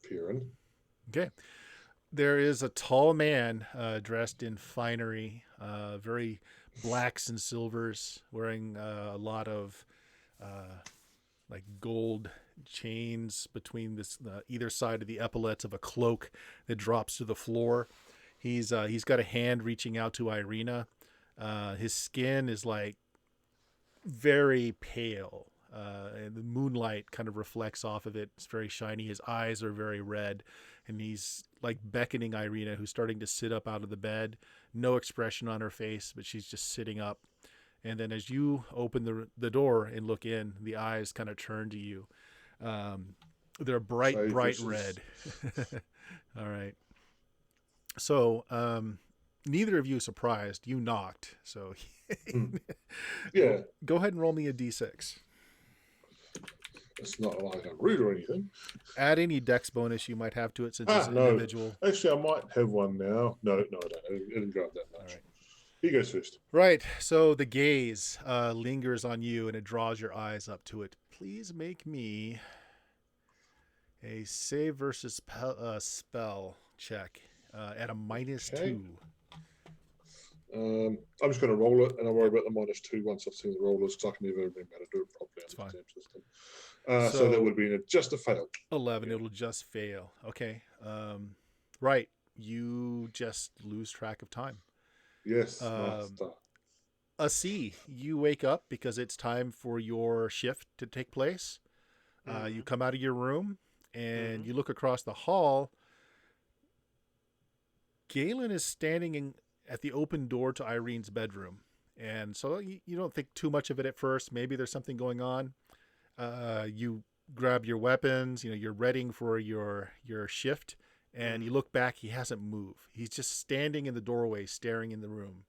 Peering. Okay. There is a tall man dressed in finery, very blacks and silvers, wearing a lot of like gold chains between this either side of the epaulets of a cloak that drops to the floor. He's got a hand reaching out to Irina. His skin is like very pale, and the moonlight kind of reflects off of it. It's very shiny. His eyes are very red, and he's like beckoning Irina, who's starting to sit up out of the bed. No expression on her face, but she's just sitting up. And then as you open the door and look in, the eyes kind of turn to you. They're bright red. All right. So neither of you is surprised. You knocked. So Yeah. Go ahead and roll me a d6. It's not like I'm rude or anything. Add any dex bonus you might have to it since it's No. individual. Actually, I might have one now. No, I don't. It didn't go up that much. All right. He goes first. Right. So the gaze lingers on you and it draws your eyes up to it. Please make me a save versus spell check at a -2. I'm just going to roll it, and I'll worry about the -2 once I've seen the rollers, because I can never remember how to do it properly on the exam system. So that would be just a fail. 11. It'll just fail. Okay. Right. You just lose track of time. Yes. Master. C, you wake up because it's time for your shift to take place. You come out of your room and you look across the hall. Galen is standing at the open door to Irene's bedroom. And so you don't think too much of it at first. Maybe there's something going on. You grab your weapons. You're readying for your shift, and you look back. He hasn't moved. He's just standing in the doorway, staring in the room.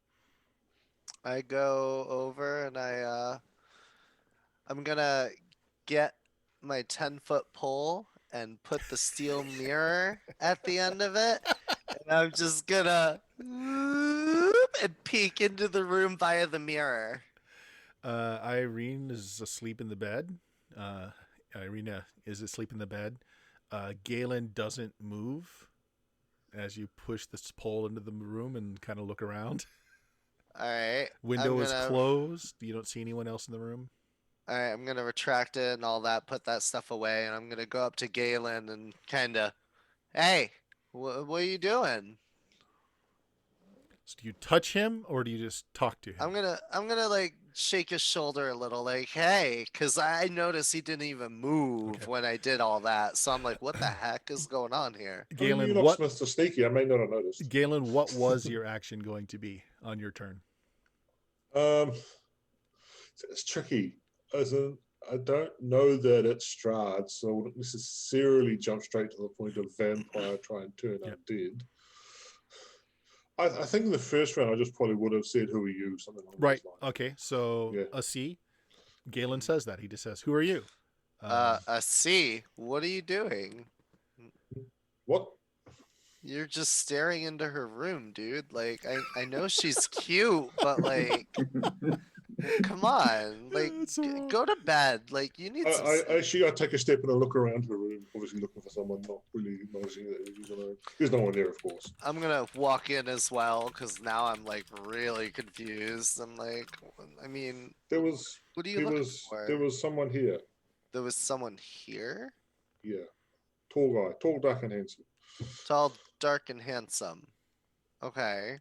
I go over and I'm gonna get my 10-foot pole and put the steel mirror at the end of it. And I'm just gonna and peek into the room via the mirror. Irene is asleep in the bed. Irina is asleep in the bed. Galen doesn't move as you push this pole into the room and kind of look around. All right. Window is closed. You don't see anyone else in the room. All right, I'm gonna retract it and all that, put that stuff away, and I'm gonna go up to Galen and kind of, hey, what are you doing? So do you touch him or do you just talk to him? I'm gonna like shake his shoulder a little, like, hey, because I noticed he didn't even move when I did all that. So I'm like, what the heck is going on here? Galen, you're not Mr. Sneaky. I may not have noticed. Galen, what was your action going to be on your turn? It's tricky. I don't know that it's Strahd, so I wouldn't necessarily jump straight to the point of vampire try and turn undead. I think in the first round I just probably would have said, "Who are you?" Something like that. Right. Okay. So a C. Galen says that. He just says, "Who are you?" A C. What are you doing? What? You're just staring into her room, dude. Like, I know she's cute, but like, come on, like, go to bed. Like, you need. I take a step and I look around her room, obviously looking for someone, not really noticing that there's no one there, of course. I'm gonna walk in as well because now I'm like really confused. I'm like, I mean, what are you looking for? There was someone here. There was someone here. Yeah, tall guy, tall, dark, and handsome. Tall, dark, and handsome. Okay.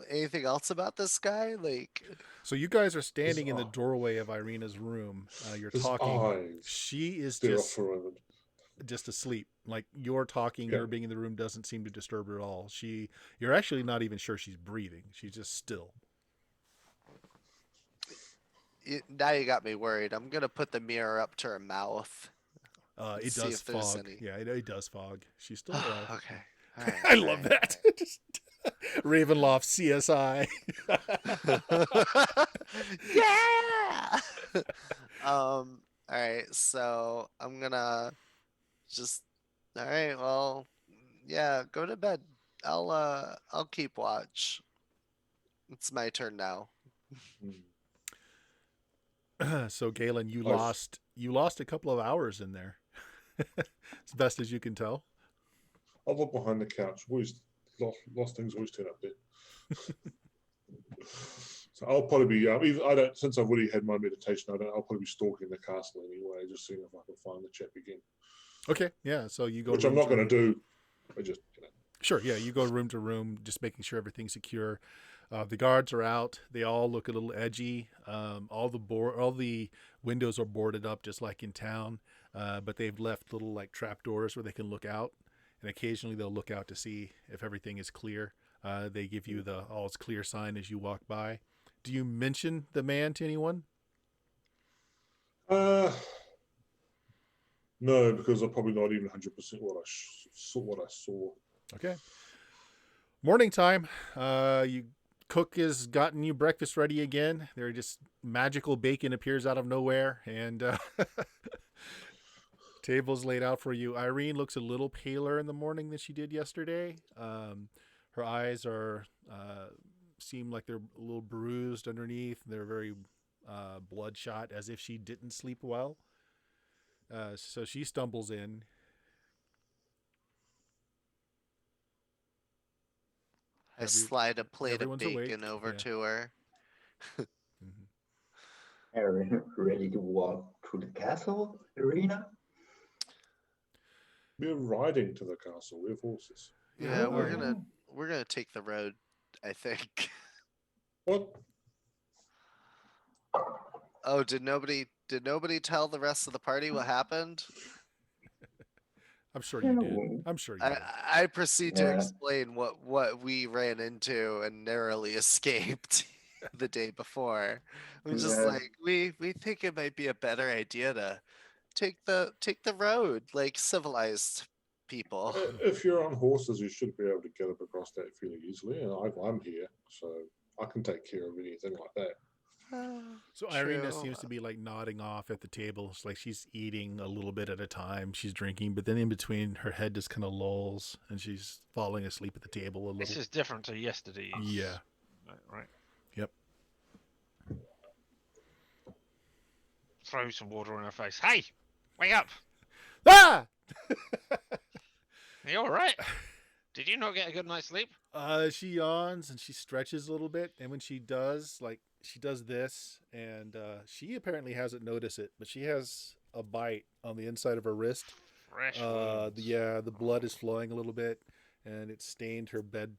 Anything else about this guy? Like, so you guys are standing in the doorway of Irina's room. You're talking. She is just asleep. Like, you're talking, her being in the room doesn't seem to disturb her at all. You're actually not even sure she's breathing. She's just still. Now you got me worried. I'm gonna put the mirror up to her mouth. It does fog. Yeah, it does fog. She's still alive. Okay. All right, I love that. Ravenloft CSI. Yeah. All right. So I'm gonna just. All right. Well, yeah. Go to bed. I'll keep watch. It's my turn now. So Galen, you lost a couple of hours in there. As best as you can tell. I'll look behind the couch. Always lost things always turn up there. So I'll probably be. Since I've already had my meditation. I'll probably be stalking the castle anyway, just seeing if I can find the chap again. Okay. Yeah. So you go. Which I'm not going to do. I just. Sure. Yeah. You go room to room, just making sure everything's secure. The guards are out. They all look a little edgy. All the windows are boarded up, just like in town. But they've left little like trap doors where they can look out, and occasionally they'll look out to see if everything is clear. They give you the all's clear sign as you walk by. Do you mention the man to anyone? No, because I'm probably not even 100% what I saw. Okay. Morning time. Cook has gotten you breakfast ready again. They're just magical bacon appears out of nowhere, and table's laid out for you. Irene looks a little paler in the morning than she did yesterday. Her eyes seem like they're a little bruised underneath. They're very bloodshot, as if she didn't sleep well. So she stumbles in. I slide a plate of bacon over to her. Are you ready to walk through the castle, Irina? We're riding to the castle. We have horses. Yeah, we're gonna take the road, I think. What? Oh, did nobody tell the rest of the party what happened? I'm sure you did. I'm sure you did. I proceed to explain what we ran into and narrowly escaped. the day before. I'm just Yeah. like, we think it might be a better idea to take the road like civilized people. If you're on horses, you should be able to get up across that fairly easily. And I'm here, so I can take care of anything like that. So Irina True. seems to be like nodding off at the table. It's like she's eating a little bit at a time. She's drinking, but then in between, her head just kind of lulls, and she's falling asleep at the table a little. This is different to yesterday's. Yeah. Right. Yep. Throw some water on her face. Hey, wake up! Ah! Are you all right? Did you not get a good night's sleep? She yawns and she stretches a little bit, and when she does, like she does this, and she apparently hasn't noticed it, but she has a bite on the inside of her wrist. Fresh wounds. The blood is flowing a little bit, and it stained her bed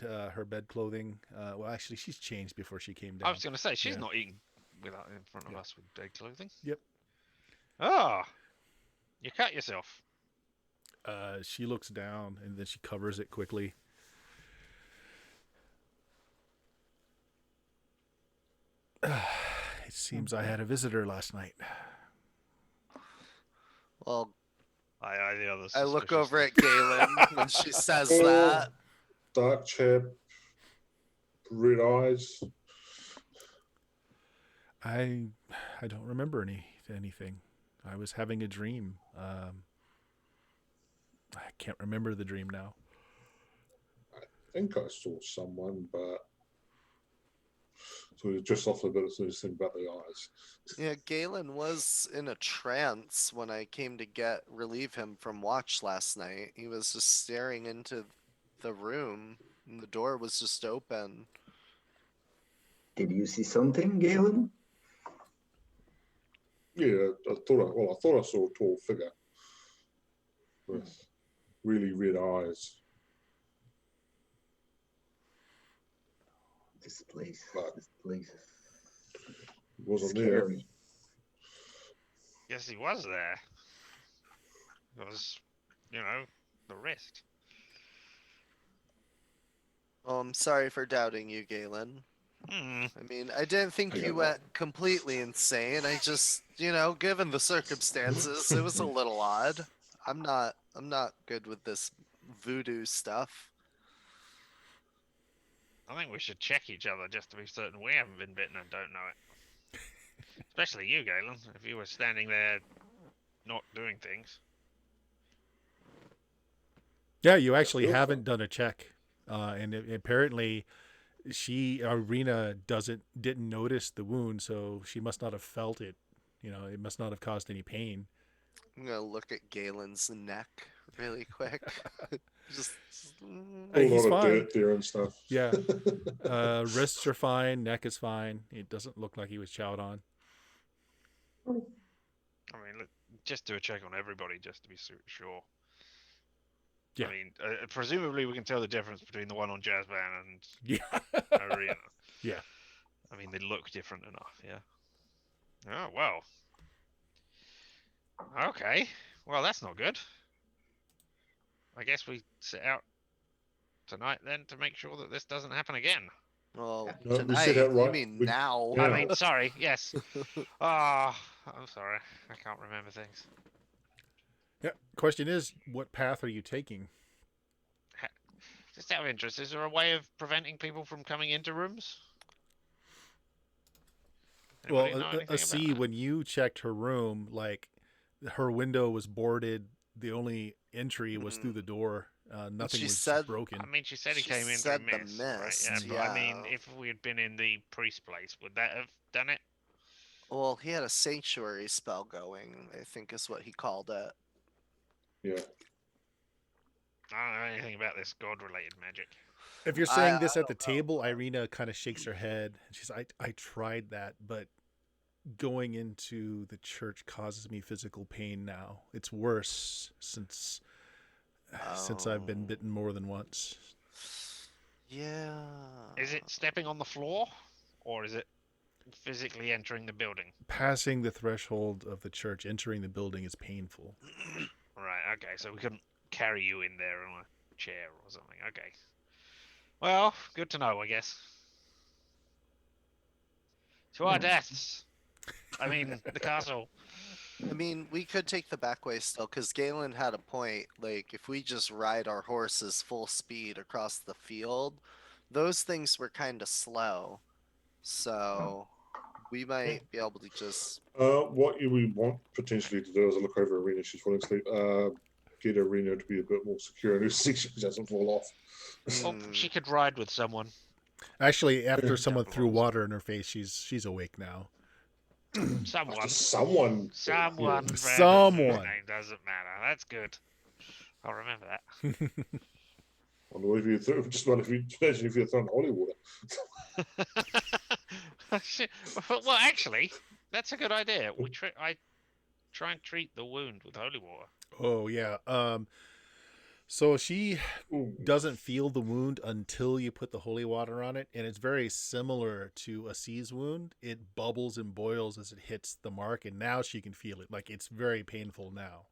clothing. Well, actually, she's changed before she came down. I was going to say she's Yeah. not eating without in front of Yeah. us with dead clothing. Yep. Ah, you cut yourself. She looks down and then she covers it quickly. It seems I had a visitor last night. Well, Aye, the others. I look over at Galen when she says that. Dark chap, red eyes. I don't remember anything. I was having a dream. I can't remember the dream now. I think I saw someone, but so just off a bit of this thing about the eyes. Yeah, Galen was in a trance when I came to relieve him from watch last night. He was just staring into the room, and the door was just open. Did you see something, Galen? Yeah, I thought I saw a tall figure with really red eyes. This place. But This place. it wasn't there. Scary. Yes, he was there. It was, the rest. Oh, I'm sorry for doubting you, Galen. Hmm. I mean, I didn't think I you got went completely insane. I just, given the circumstances, it was a little odd. I'm not good with this voodoo stuff. I think we should check each other just to be certain we haven't been bitten and don't know it. Especially you, Galen. If you were standing there not doing things. Yeah, you actually haven't done a check, and apparently, Irina didn't notice the wound, so she must not have felt it. It must not have caused any pain. I'm gonna look at Galen's neck really quick. just A He's lot of fine. dirt there and stuff. Yeah, wrists are fine, neck is fine. It doesn't look like he was chowed on. I mean, look, just do a check on everybody just to be sure. Yeah. I mean, presumably we can tell the difference between the one on Jazzban and Yeah. Arena. Yeah. I mean, they look different enough, yeah. Oh, well. Okay. Well, that's not good. I guess we set out tonight then to make sure that this doesn't happen again. well, No, we tonight. said that You right. mean We- now? Yeah. I mean, sorry, yes. I'm sorry. I can't remember things. Yeah. Question is, what path are you taking? Just out of interest, is there a way of preventing people from coming into rooms? Anybody know Well, anything about see, that? when you checked her room, like her window was boarded. The only entry was through the door. Nothing She was said- broken. I mean, she said he She came in said through the mist, right? mist, Yeah, but I mean, yeah. if we had been in the priest place, would that have done it? Well, he had a sanctuary spell going, I think is what he called it. Yeah. I don't know anything about this god-related magic. If you're saying I this at the don't know. table, Irina kind of shakes her head. She's like, I tried that, but going into the church causes me physical pain now. It's worse since I've been Oh. bitten more than once. Yeah. Is it stepping on the floor, or is it physically entering the building? Passing the threshold of the church, entering the building is painful. Right, okay, so we couldn't carry you in there on a chair or something. Okay. Well, good to know, I guess. To our deaths. I mean, the castle. I mean, we could take the back way still, because Galen had a point. Like, if we just ride our horses full speed across the field, those things were kind of slow. So we might be able to just. What we want potentially to do is look over Arena. She's falling asleep. Get Arena to be a bit more secure and see she doesn't fall off. Oh, she could ride with someone. Actually, after someone threw water in her face, she's awake now. Someone. Someone. Someone. Name doesn't matter. That's good. I'll remember that. Or if you throw, just what if you imagine if you're throwing holy water. Well, actually, that's a good idea. I try and treat the wound with holy water. Oh yeah. So she doesn't feel the wound until you put the holy water on it, and it's very similar to a seize wound. It bubbles and boils as it hits the mark, and now she can feel it. Like, it's very painful now.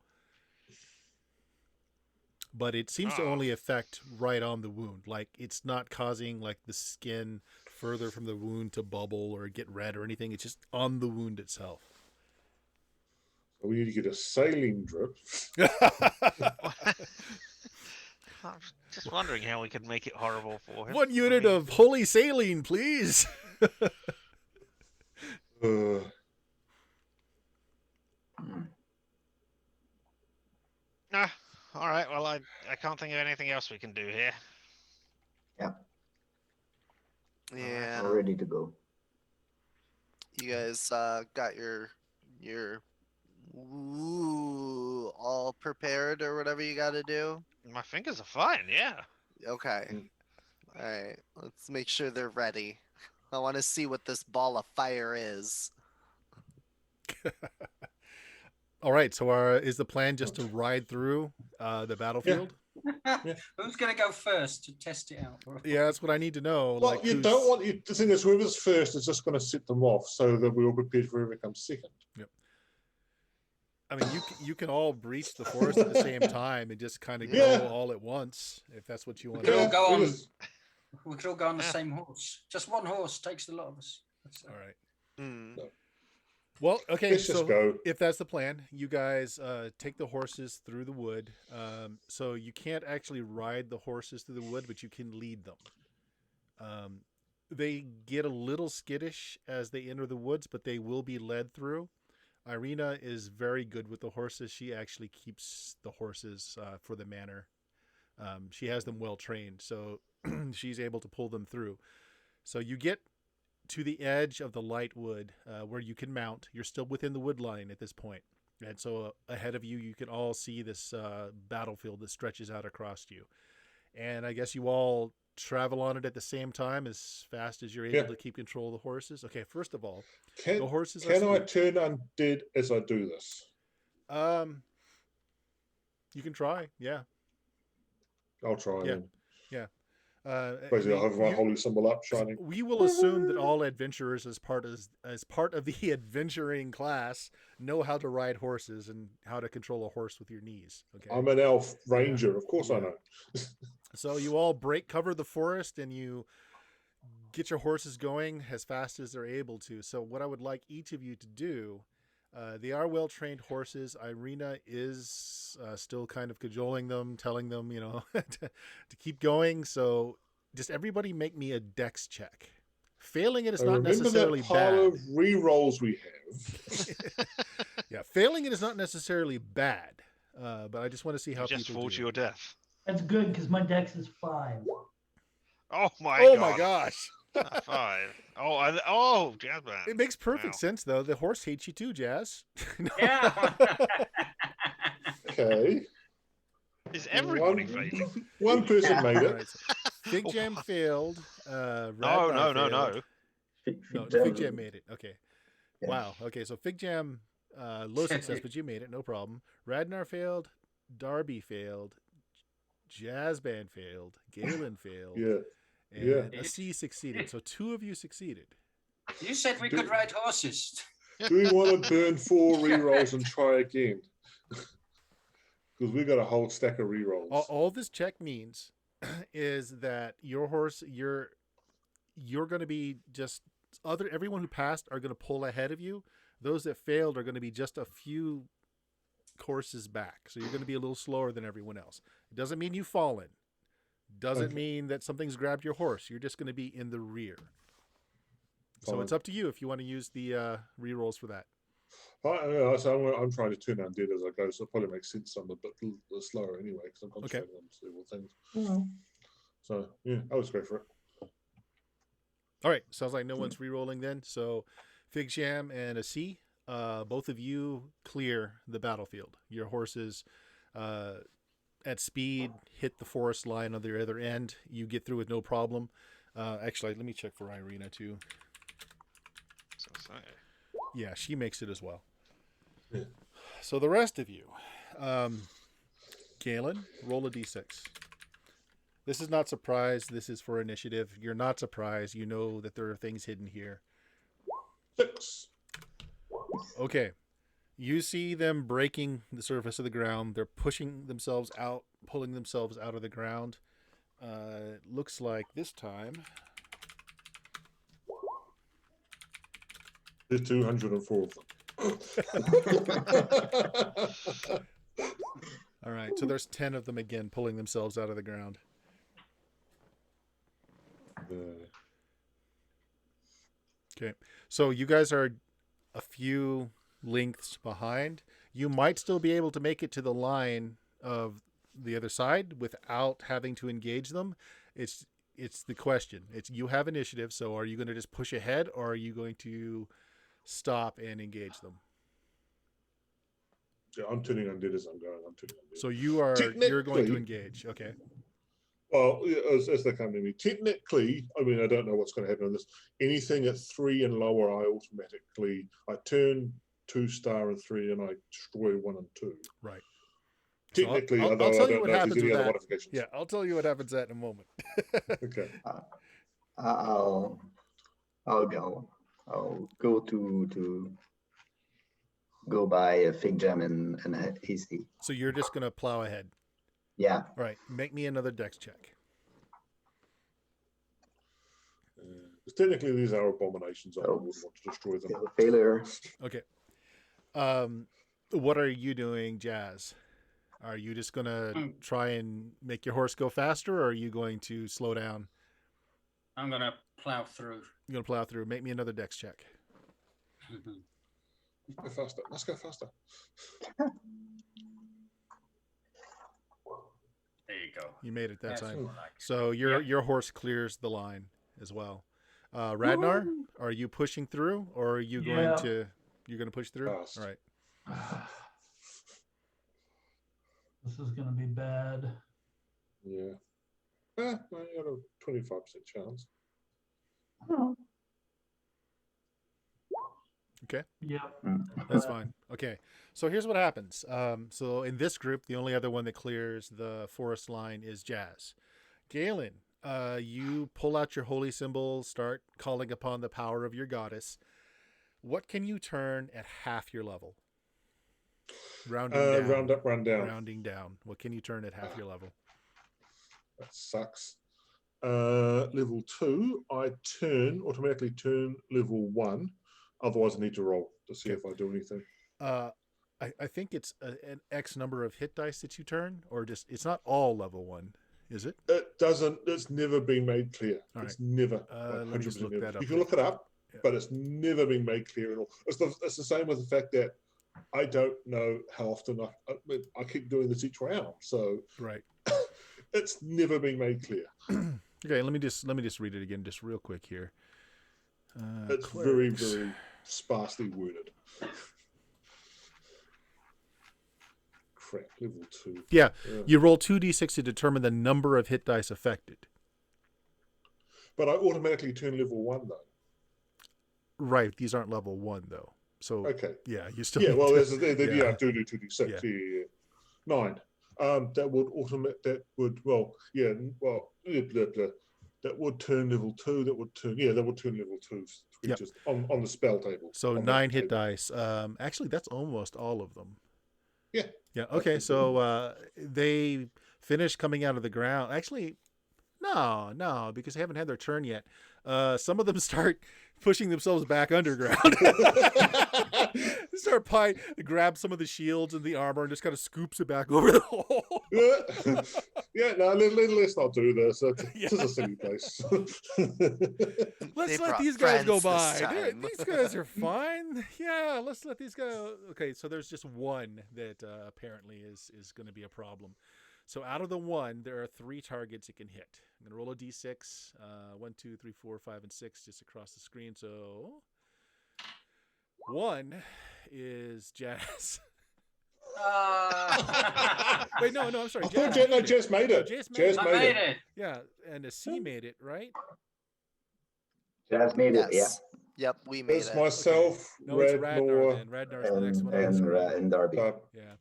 But it seems to only affect right on the wound. Like, it's not causing like the skin further from the wound to bubble or get red or anything. It's just on the wound itself. We need to get a saline drip. I'm just wondering how we could make it horrible for him. 1 unit of holy saline, please. All right. Well, I can't think of anything else we can do here. Yeah. We're ready to go. You guys got your all prepared or whatever you got to do? My fingers are fine, yeah. Okay. All right. Let's make sure they're ready. I want to see what this ball of fire is. All right. So is the plan just to ride through the battlefield? Who's going to go first to test it out? Yeah, that's what I need to know. Well, you don't want the thing is whoever's first is just going to set them off so that we're all prepared for whoever comes second. Yep. I mean, you can all breach the forest at the same time and just kind of go all at once if that's what you want to do. We could all go on the same horse. Just one horse takes a lot of us. All right. No. Well, okay, Let's just go. If that's the plan, you guys take the horses through the wood. So you can't actually ride the horses through the wood, but you can lead them. They get a little skittish as they enter the woods, but they will be led through. Irina is very good with the horses. She actually keeps the horses for the manor. She has them well trained, so she's able to pull them through. So you get to the edge of the light wood where you can mount. You're still within the wood line at this point. And so ahead of you, you can all see this battlefield that stretches out across you. And I guess you all travel on it at the same time as fast as you're able to keep control of the horses. Okay, first of all, the horses can I turn undead as I do this? You can try, yeah. I'll try. Yeah. Basically, I'll have my holy symbol up, shining. We will assume that all adventurers, as part of the adventuring class, know how to ride horses and how to control a horse with your knees. Okay. I'm an elf ranger, of course I know. So you all break cover the forest and you get your horses going as fast as they're able to. So what I would like each of you to do, they are well-trained horses. Irina is still kind of cajoling them, telling them, to keep going. So just everybody make me a dex check. Failing it is not necessarily bad. Remember that pile of re-rolls we have. Yeah, failing it is not necessarily bad. But I just want to see how people do. Just fall to your death. That's good because my dex is 5. Oh my god. Oh my gosh. 5. Oh, Jazz Man. It makes perfect sense though. The horse hates you too, Jazz. Yeah. Okay. Is everybody failing? One person made it. Right, so Fig Jam failed. No. No, Fig Jam made it. Okay. Yeah. Wow. Okay, so Fig Jam, low success, but you made it. No problem. Radnar failed. Darby failed. Jazz Band failed. Galen failed. And a C succeeded. So 2 of you succeeded. You said we could ride horses. Do we want to burn 4 re-rolls and try again? Because we got a whole stack of re-rolls. All this check means is that your horse, you're going to be just everyone who passed are going to pull ahead of you. Those that failed are going to be just a few courses back. So you're going to be a little slower than everyone else. It doesn't mean you've fallen. Doesn't mean that something's grabbed your horse. You're just going to be in the rear. So it's up to you if you want to use the re-rolls for that. So I'm trying to turn undead as I go, so it probably makes sense I'm a bit slower anyway, because I'm concentrating on several things. So, yeah, I was great for it. All right. Sounds like no one's re-rolling then. So Fig Jam and a C, both of you clear the battlefield. Your horses at speed hit the forest line on the other end. You get through with no problem. Actually, let me check for Irina too. Yeah, she makes it as well. Yeah. So the rest of you, Galen, roll a d6. This is not surprise. This is for initiative. You're not surprised. You know that there are things hidden here. 6. Okay. You see them breaking the surface of the ground. They're pushing themselves out, pulling themselves out of the ground. Looks like this time. There's 204 of them. All right. So there's 10 of them again pulling themselves out of the ground. Okay. So you guys are a few lengths behind. You might still be able to make it to the line of the other side without having to engage them. It's the question. It's you have initiative, so are you going to just push ahead or are you going to stop and engage them? Yeah, I'm turning undead as I'm going. I'm turning undead. So you're going to engage. Okay. Well, as they come to me, technically, I mean, I don't know what's going to happen on this. Anything at 3 and lower, I turn 2-star and 3, and I destroy 1 and 2. Right. Technically, so although I'll tell I you don't what know if happens there's any with other that. modifications. Yeah, I'll tell you what happens at in a moment. Okay. I'll go. I'll go to go by a Fig Jam and Hasty. So you're just going to plow ahead. Yeah. All right. Make me another dex check. Because technically, these are abominations. I wouldn't want to destroy them. Still a failure. Okay. What are you doing, Jazz? Are you just going to try and make your horse go faster, or are you going to slow down? I'm going to plow through. You're going to plow through. Make me another dex check. Go faster. Let's go faster. There you go. You made it that That's time. what I like. So your horse clears the line as well. Radnar, are you pushing through, or are you going to push through? Fast. All right. This is going to be bad. Yeah. I got a 25% chance. Okay. Yep. That's fine. Okay. So here's what happens. So in this group, the only other one that clears the forest line is Jazz. Galen, you pull out your holy symbol, start calling upon the power of your goddess. What can you turn at half your level? Rounding down. Round up, round down. Rounding down. What can you turn at half your level? That sucks. Level 2, I automatically turn level 1. Otherwise, I need to roll to see if I do anything. I think it's an X number of hit dice that you turn, or just it's not all level 1, is it? It doesn't. It's never been made clear. All It's right. never. Let me just look that up. You can look it up, Yeah. but it's never been made clear at all. It's the same with the fact that I don't know how often I keep doing this each round, so Right. it's never been made clear. Okay, let me just read it again, just real quick here. It's clerics. very, very sparsely worded. Crap, level 2. Yeah, you roll 2d6 to determine the number of hit dice affected. But I automatically turn level 1 though. Right, these aren't level 1 though. So Okay. yeah, you still. Yeah, need well, to- there's yeah. 2d6. Yeah. 9. That would turn level 2. That would turn level 2 creatures on the spell table. So on 9 that hit table. dice. Actually, that's almost all of them. Yeah. Yeah. Okay. So they finish coming out of the ground. Actually, no, because they haven't had their turn yet. Some of them start pushing themselves back underground. Start grab some of the shields and the armor and just kind of scoops it back over the hole. Yeah, no, let's not do this. This is a silly place. Let's let these guys go by. These guys are fine. Yeah, let's let these go. Okay, so there's just one that apparently is going to be a problem. So out of the one, there are 3 targets it can hit. I'm going to roll a d6. 1, 2, 3, 4, 5, and 6 just across the screen. So 1 is Jazz. Wait, no, I'm sorry. I thought Jess made it. Jess made it. Yeah, and a C made it, right? Jazz made it, yeah. Yep, we made It's it. myself, Okay. No, it's Radnar. Radnar, Radnar's the next one on the screen. and Darby.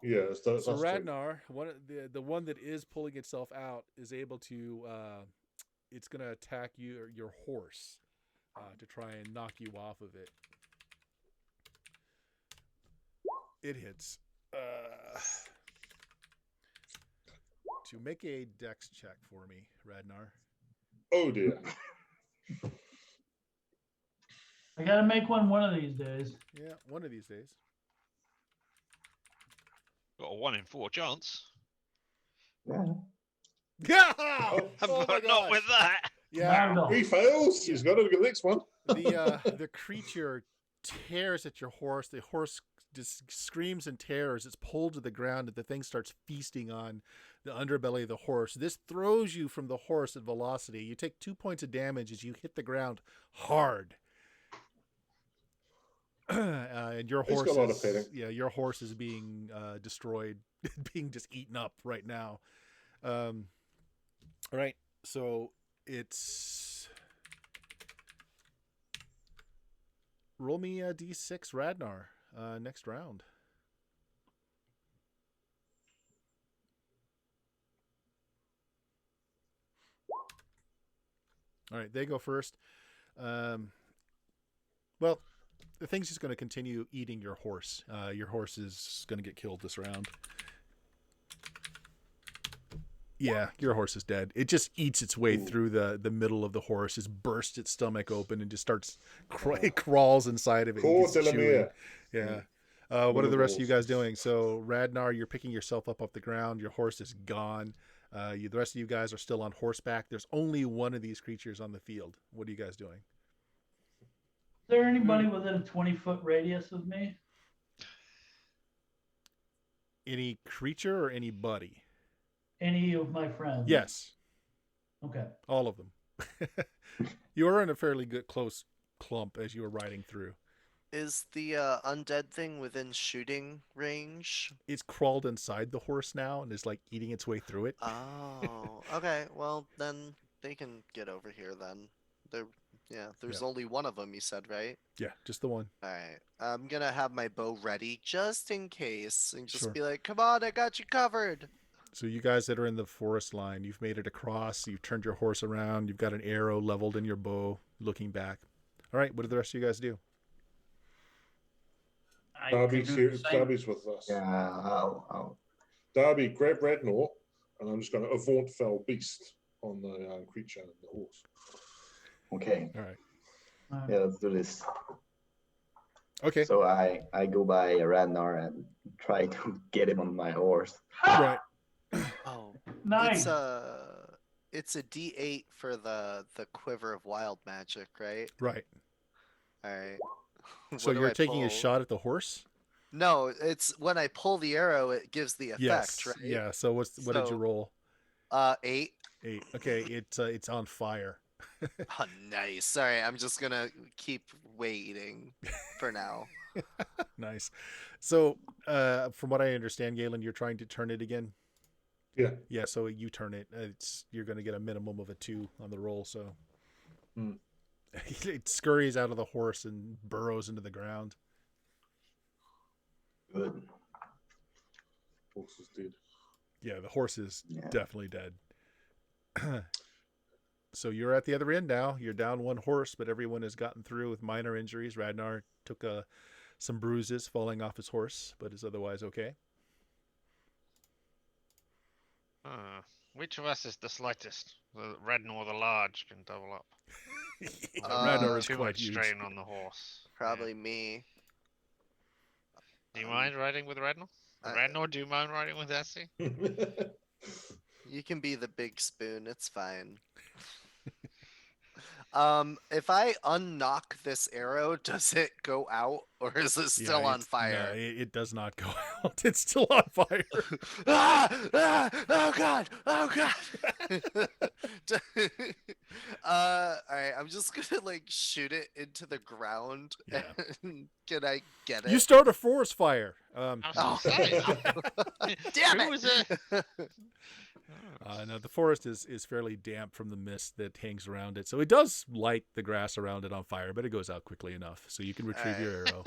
Yeah. That's So true. Radnar, the one that is pulling itself out, is able to. It's going to attack your horse to try and knock you off of it. It hits. To make a dex check for me, Radnar. Oh dear. I gotta make one of these days. Yeah, one of these days. Got a 1 in 4 chance. Yeah. Yeah. But not with that. Yeah. No. He fails. He's got to go next one. The creature tears at your horse. The horse just screams in terror as it's pulled to the ground, and the thing starts feasting on the underbelly of the horse. This throws you from the horse at velocity. You take 2 points of damage as you hit the ground hard. And your horse, your horse is being destroyed, being just eaten up right now. All right, so it's roll me a d6, Radnar. Next round. All right, they go first. Well, the thing's just going to continue eating your horse. Your horse is going to get killed this round. Yeah, your horse is dead. It just eats its way through the middle of the horse, just bursts its stomach open and just starts, it crawls inside of it. Yeah. What are the rest of you guys doing? So, Radnar, you're picking yourself up off the ground. Your horse is gone. The rest of you guys are still on horseback. There's only one of these creatures on the field. What are you guys doing? Is there anybody within a 20-foot radius of me? Any creature or anybody? Any of my friends? Yes. Okay. All of them. You were in a fairly good close clump as you were riding through. Is the undead thing within shooting range? It's crawled inside the horse now and is like eating its way through it. Oh, okay. Well, then they can get over here then. There's only one of them, you said, right? Yeah, just the one. All right. I'm going to have my bow ready just in case and just Sure. be like, come on, I got you covered. So you guys that are in the forest line, you've made it across, you've turned your horse around, you've got an arrow leveled in your bow, looking back. All right, what do the rest of you guys do? Darby's with us. Yeah, I'll Darby, grab Radnor, and I'm just going to avaunt fell beast on the creature and the horse. Okay. All right. Yeah, let's do this. Okay. So I go by Radnar and try to get him on my horse. Right. Oh, Nice. it's a D8 for the quiver of wild magic, right? Right. All right. So you're taking a shot at the horse? No, it's when I pull the arrow, it gives the effect, Yes. right? Yeah. So what did you roll? 8. 8. Okay. It's on fire. Oh, nice. Sorry, I'm just gonna keep waiting for now. Nice. So, from what I understand, Galen, you're trying to turn it again. Yeah. Yeah. So you turn it. You're going to get a minimum of a 2 on the roll. So it scurries out of the horse and burrows into the ground. Good. Horse is dead. Yeah, the horse is definitely dead. So you're at the other end now. You're down one horse, but everyone has gotten through with minor injuries. Radnar took some bruises falling off his horse, but is otherwise okay. Which of us is the slightest? The Radnor the large can double up. Radnor is Too quite much huge. strain on the horse. Probably me. Do you mind riding with Radnor? Radnor, do you mind riding with Essie? You can be the big spoon. It's fine. If I unknock this arrow, does it go out or is it still on fire? No, it does not go out. It's still on fire. Oh god! Oh god! All right. I'm just gonna like shoot it into the ground. Yeah. And can I get it? You start a forest fire. I was Oh. gonna say, Damn who it! was it? No, the forest is fairly damp from the mist that hangs around it, so it does light the grass around it on fire, but it goes out quickly enough, so you can retrieve your arrow.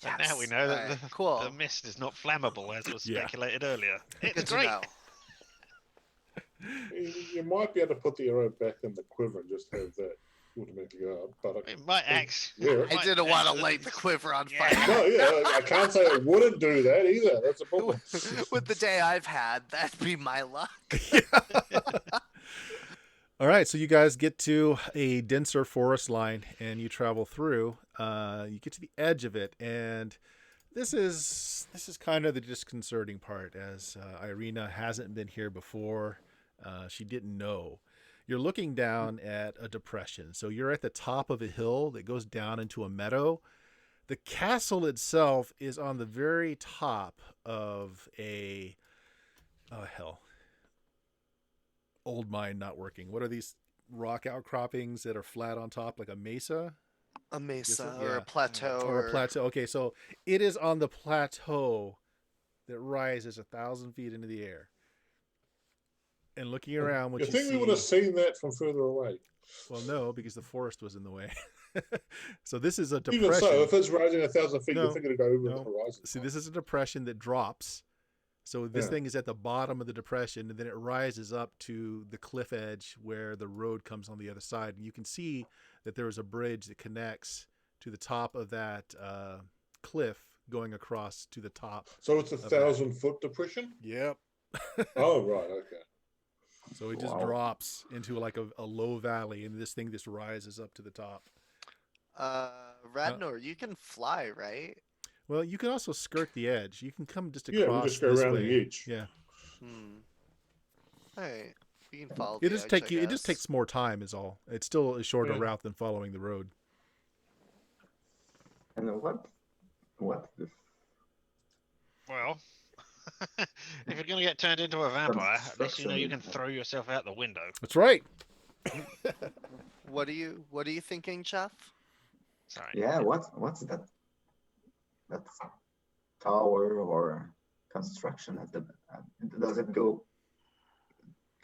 And now we Yes. know that Alright, the, cool. the mist is not flammable, as was Yeah. speculated earlier. Good It's to great. know. You might be able to put the arrow back in the quiver and just have that automatically go up. But It might actually. Yeah. I didn't want to light the quiver on Yeah. fire. no, yeah, I can't say it wouldn't do that either. That's a problem. With the day I've had, that'd be my luck. All right, so you guys get to a denser forest line, and you travel through. You get to the edge of it, and this is kind of the disconcerting part, as Irina hasn't been here before. She didn't know. You're looking down at a depression, so you're at the top of a hill that goes down into a meadow. The castle itself is on the very top of a old mine not working. What are these rock outcroppings that are flat on top, like a mesa? A mesa Yeah. or a plateau Or a plateau. Okay, so it is on the plateau that rises 1,000 feet into the air. And looking around, what You you think see, we would have seen that from further away? well, no, because the forest was in the way. So this is a Even depression. so, if it's rising 1,000 feet, No, you think it'd go over no. the horizon. See, this is a depression that drops. So this Yeah. thing is at the bottom of the depression, and then it rises up to the cliff edge where the road comes on the other side. And you can see that there is a bridge that connects to the top of that cliff going across to the top. So it's a that. 1,000-foot depression? Yep. Oh, right, okay. So it just Wow. drops into like a low valley, and this thing just rises up to the top. Radnor, you can fly, right? Well, you can also skirt the edge. You can come just across Yeah, we'll just go this around way. the edge. Yeah. Alright. We can follow It the just edge, take you. I It just guess. takes more time, is all. It's still a shorter Yeah. route than following the road. And what the Well, if you're going to get turned into a vampire, at least you know you can throw yourself out the window. That's right. What are you thinking, Jeff? Sorry. yeah, what's that? That tower or construction does it go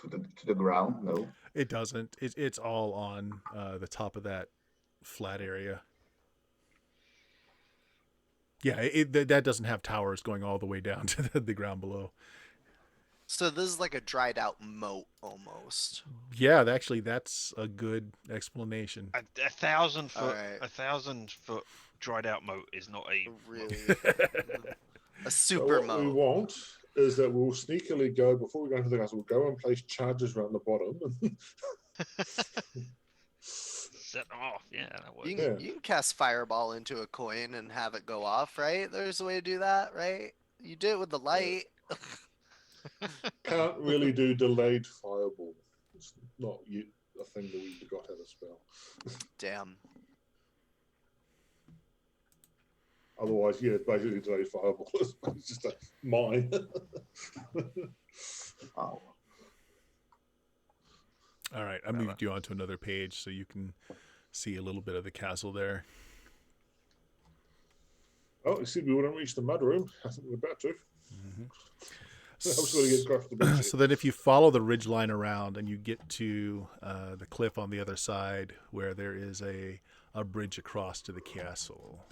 to the ground? No. It doesn't. It's all on the top of that flat area. Yeah, that doesn't have towers going all the way down to the ground below. So this is like a dried out moat almost. Yeah, actually, that's a good explanation. A 1,000 foot, Alright. 1,000-foot dried out moat is not a Really a So super what we moat. want is that we'll sneakily go, before we go into the castle, we'll go and place charges around the bottom. set them off. Yeah, that works. You Yeah. can cast fireball into a coin and have it go off, right? There's a way to do that, right? You do it with the light. Can't really do delayed fireball. It's not yet a thing that we forgot how to spell. Damn. Otherwise, yeah, basically delayed fireball is just a mine. Wow. All right, I moved you onto another page so you can see a little bit of the castle there. Oh, you see, we wouldn't reach the mud room. I think we're about to. Mm-hmm. I was going to get across the bridge. So then if you follow the ridge line around and you get to the cliff on the other side where there is a bridge across to the castle.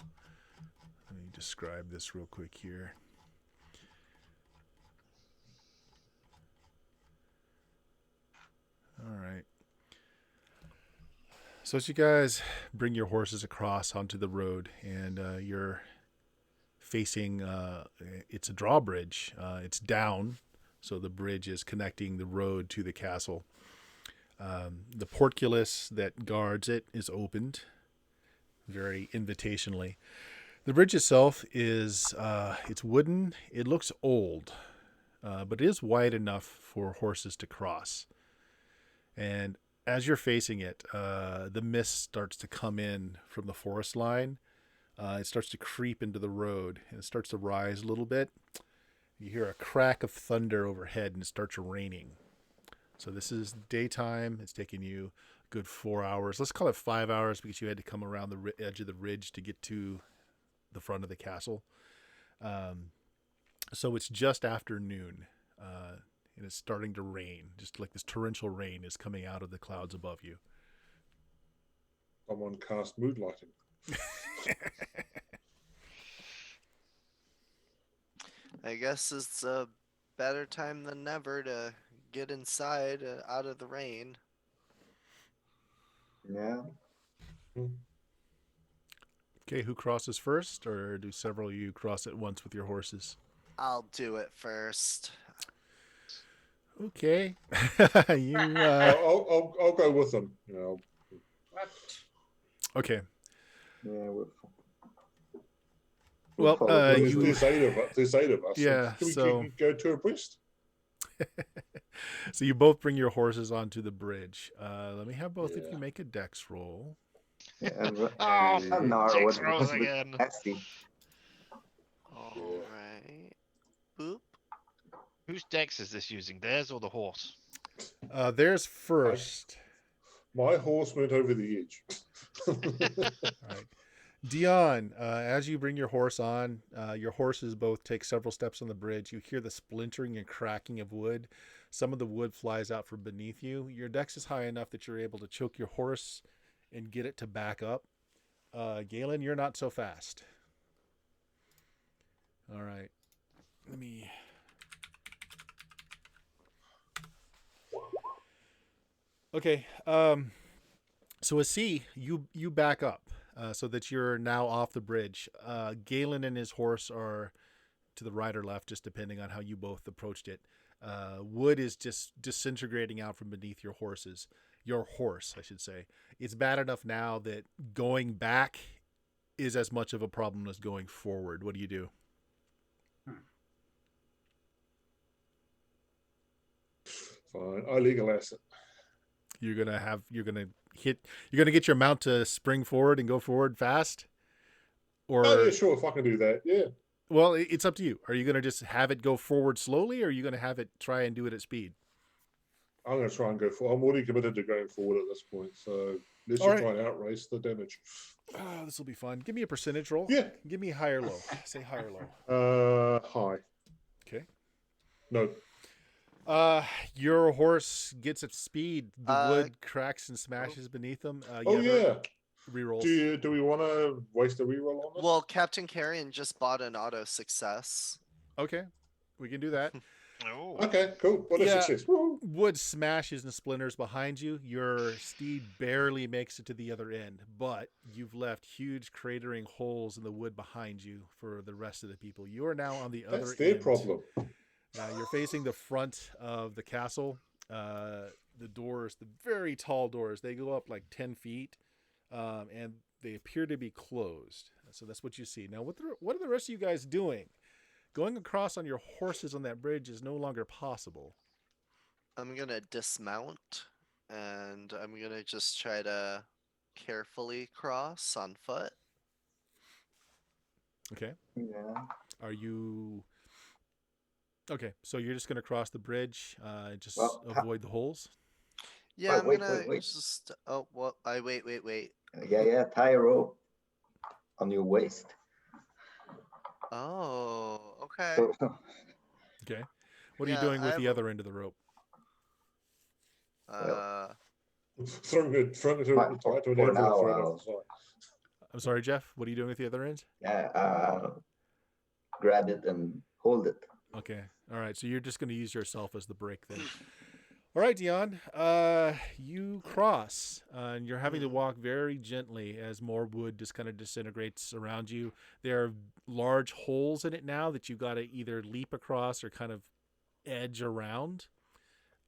Let me describe this real quick here. All right. So as you guys bring your horses across onto the road, and you're facing, it's a drawbridge. It's down, so the bridge is connecting the road to the castle. The portcullis that guards it is opened very invitationally. The bridge itself is it's wooden. It looks old, but it is wide enough for horses to cross. And as you're facing it, the mist starts to come in from the forest line. It starts to creep into the road, and it starts to rise a little bit. You hear a crack of thunder overhead, and it starts raining. So this is daytime. It's taking you a good 4 hours. Let's call it 5 hours because you had to come around the edge of the ridge to get to the front of the castle. So it's just after noon, and it's starting to rain. Just like this torrential rain is coming out of the clouds above you. Someone cast mood lighting. I guess it's a better time than never to get inside out of the rain. Yeah. Okay, who crosses first, or do several of you cross at once with your horses? I'll do it first. Okay. You. I'll go with them. You know. What? Okay. Yeah. Well, There's 8 of us. There's 8 of us. Yeah, Can we so- go to abreast? So you both bring your horses onto the bridge. Let me have both of Yeah. you make a dex roll. Yeah. Oh, No, Six what rolls was again. nasty? All right. Boop. Whose dex is this using? Theirs or the horse? There's first. My horse went over the edge. All right. Dion, as you bring your horse on, your horses both take several steps on the bridge. You hear the splintering and cracking of wood. Some of the wood flies out from beneath you. Your dex is high enough that you're able to choke your horse and get it to back up. Galen, you're not so fast. All right. Let me... Okay. So C, you back up. So that you're now off the bridge. Galen and his horse are to the right or left, just depending on how you both approached it. Wood is just disintegrating out from beneath your horse, I should say. It's bad enough now that going back is as much of a problem as going forward. What do you do? Fine. I legalize it. You're gonna get your mount to spring forward and go forward fast? Or Oh, yeah, sure. If I can do that, yeah. Well, it's up to you. Are you going to just have it go forward slowly, or are you going to have it try and do it at speed? I'm going to try and go forward. I'm already committed to going forward at this point. So let's just try and outrace the damage. Oh, this will be fun. Give me a percentage roll. Yeah. Give me high or low. Say high or low. High. Okay. No. Your horse gets its speed. The wood cracks and smashes beneath them. Yeah. Rerolls. Do we want to waste a reroll on this? Well, Captain Carrion just bought an auto success. Okay, we can do that. Oh. Okay, cool. What a success. Woo. Wood smashes and splinters behind you. Your steed barely makes it to the other end, but you've left huge cratering holes in the wood behind you for the rest of the people. You are now on the other end. That's their problem. You're facing the front of the castle. The doors, the very tall doors, they go up like 10 feet, and they appear to be closed. So that's what you see. Now, what are the rest of you guys doing? Going across on your horses on that bridge is no longer possible. I'm going to dismount, and I'm going to just try to carefully cross on foot. Okay. Yeah. Are you... Okay, so you're just going to cross the bridge, just avoid the holes? Yeah, Wait, I'm gonna wait. just. Oh, well, wait. Yeah. Tie a rope on your waist. Oh, okay. Okay. What are you doing with the other end of the rope? Throwing it tied to an end and throw it outside. I'm sorry, Jeff. What are you doing with the other end? Yeah. Grab it and hold it. Okay. All right. So you're just going to use yourself as the brake then. All right, Dion. You cross, and you're having to walk very gently as more wood just kind of disintegrates around you. There are large holes in it now that you've got to either leap across or kind of edge around.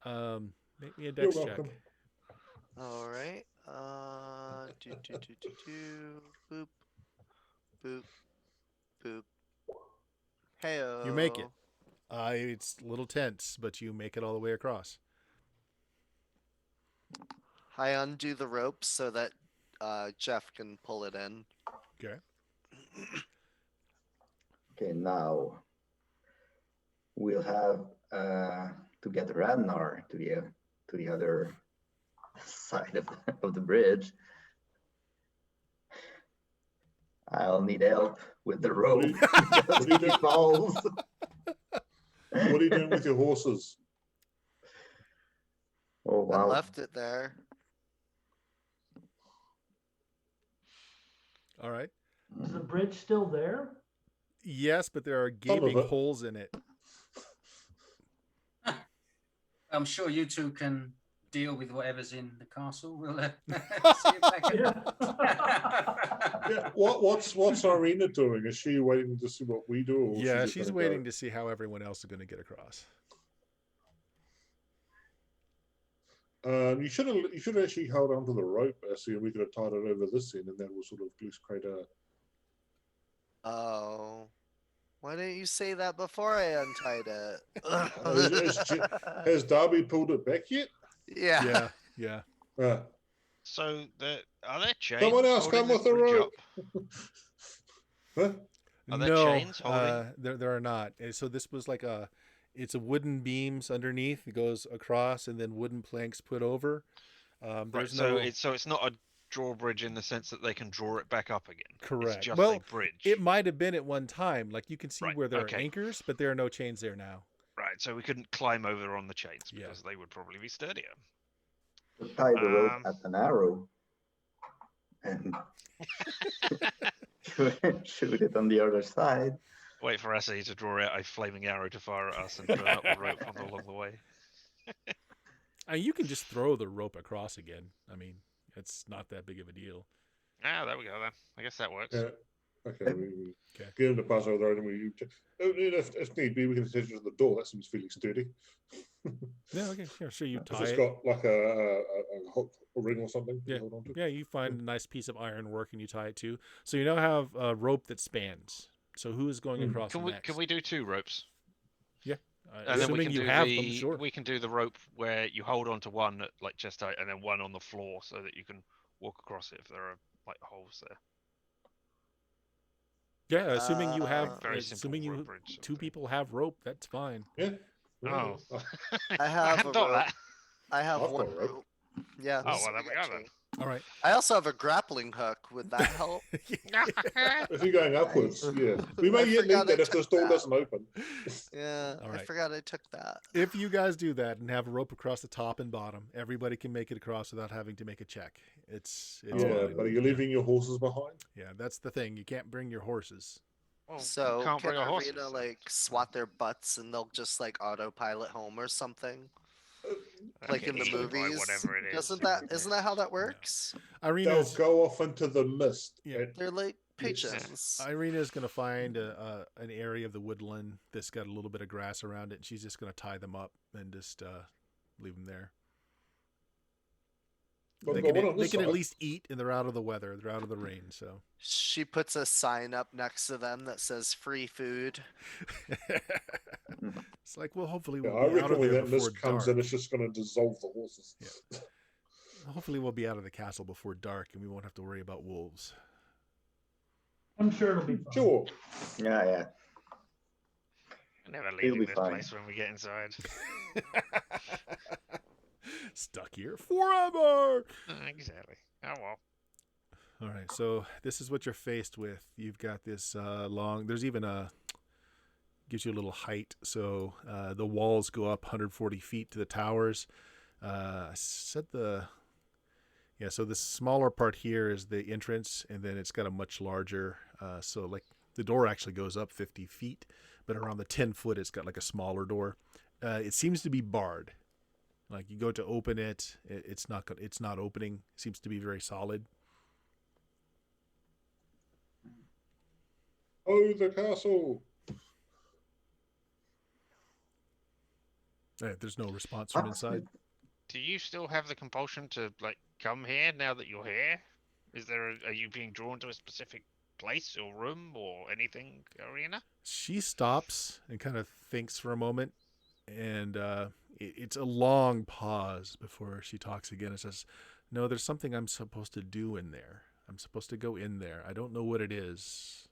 Make me a dex check. All right. Boop, boop, boop. Heyo. You make it. It's a little tense, but you make it all the way across. I undo the rope so that Jeff can pull it in. Okay. Okay, now we'll have to get Ragnar to the other side of the bridge. I'll need help with the rope. What are you doing? Falls. What are you doing with your horses? Oh I wow! left it there. All right. Is the bridge still there? Yes, but there are gaping holes in it. I'm sure you two can deal with whatever's in the castle. We'll see if I can. Yeah. What's Irina doing? Is she waiting to see what we do? Or Yeah, she's waiting to see how everyone else is going to get across. You should have actually held onto the rope, Essie, and we could have tied it over this end, and that will sort of create a. Oh. Why didn't you say that before I untied it? Has Darby pulled it back yet? Yeah. Yeah. So are there chains? Someone else holding come this with the bridge rope. up? Huh? Are there No, chains holding? there are not. So this was like it's a wooden beams underneath. It goes across, and then wooden planks put over. Right, There's so no. it's not a drawbridge in the sense that they can draw it back up again. Correct. It's just Well, a bridge. It might have been at one time. Like you can see Right, where there okay. are anchors, but there are no chains there now. Right, so we couldn't climb over on the chains Yeah. because they would probably be sturdier. Tie the rope at an arrow and shoot it on the other side. Wait for Essie to draw out a flaming arrow to fire at us and burn up the rope along the way. You can just throw the rope across again. I mean, it's not that big of a deal. Ah, there we go then. I guess that works. Yeah. Okay. We Okay. get him to pass over there, and if need be, we can attach it to the door. That seems fairly sturdy. Yeah. Okay. Sure. You If tie it's it. got like a hook, a ring or something. Yeah. To hold on to. Yeah. You find a nice piece of iron work and you tie it to. So you now have a rope that spans. So who is going across next? Can we do 2 ropes? Yeah. And then we Assuming can you do have them, sure. we can do the rope where you hold on to one at like chest height and then one on the floor so that you can walk across it if there are like holes there. Yeah, assuming you have, Very simple assuming you rope bridge sort 2 of thing. people have rope, that's fine. Yeah. Oh. I have hadn't a thought rope. that. I have I've one got rope. rope. Yeah. Oh, so well, there we got go then. two. All right. I also have a grappling hook. Would that help? If you're going upwards, yeah. We may I yet forgot need I that if this took door that. doesn't open. Yeah, All I right. forgot I took that. If you guys do that and have a rope across the top and bottom, everybody can make it across without having to make a check. It's Yeah, fine. but are you leaving your horses behind? Yeah, that's the thing. You can't bring your horses. Well, So can't can bring a horse. Arena like swat their butts and they'll just like autopilot home or something? Like in the movies. Whatever it is. Isn't that how that works? They'll Irina's go off into the mist. Yeah. They're like Yes. pigeons. Irina's gonna find an area of the woodland that's got a little bit of grass around it, and she's just gonna tie them up and just leave them there. But They we've got can, one on they this can at side. least eat, and they're out of the weather. They're out of the rain. So She puts a sign up next to them that says free food. it's like, well, hopefully Yeah, we'll I be out reckon of when there that before mist comes dark. in, it's just going to dissolve the horses. Yeah. Hopefully we'll be out of the castle before dark, and we won't have to worry about wolves. I'm sure it'll be fine. Sure. Yeah. We're never He'll leaving be this fine. place when we get inside. Stuck here forever. Exactly. Oh well. All right, so this is what you're faced with. You've got this long. There's even gives you a little height. So the walls go up 140 feet to the towers. I said so the smaller part here is the entrance, and then it's got a much larger. So like the door actually goes up 50 feet, but around the 10 foot, it's got like a smaller door. It seems to be barred. Like you go to open it, it's not opening. It seems to be very solid. Oh, the castle. There's no response from inside. Do you still have the compulsion to like come here now that you're here? Are you being drawn to a specific place or room or anything, Arena? She stops and kind of thinks for a moment, and it's a long pause before she talks again and says, "No, there's something I'm supposed to do in there. I'm supposed to go in there. I don't know what it is,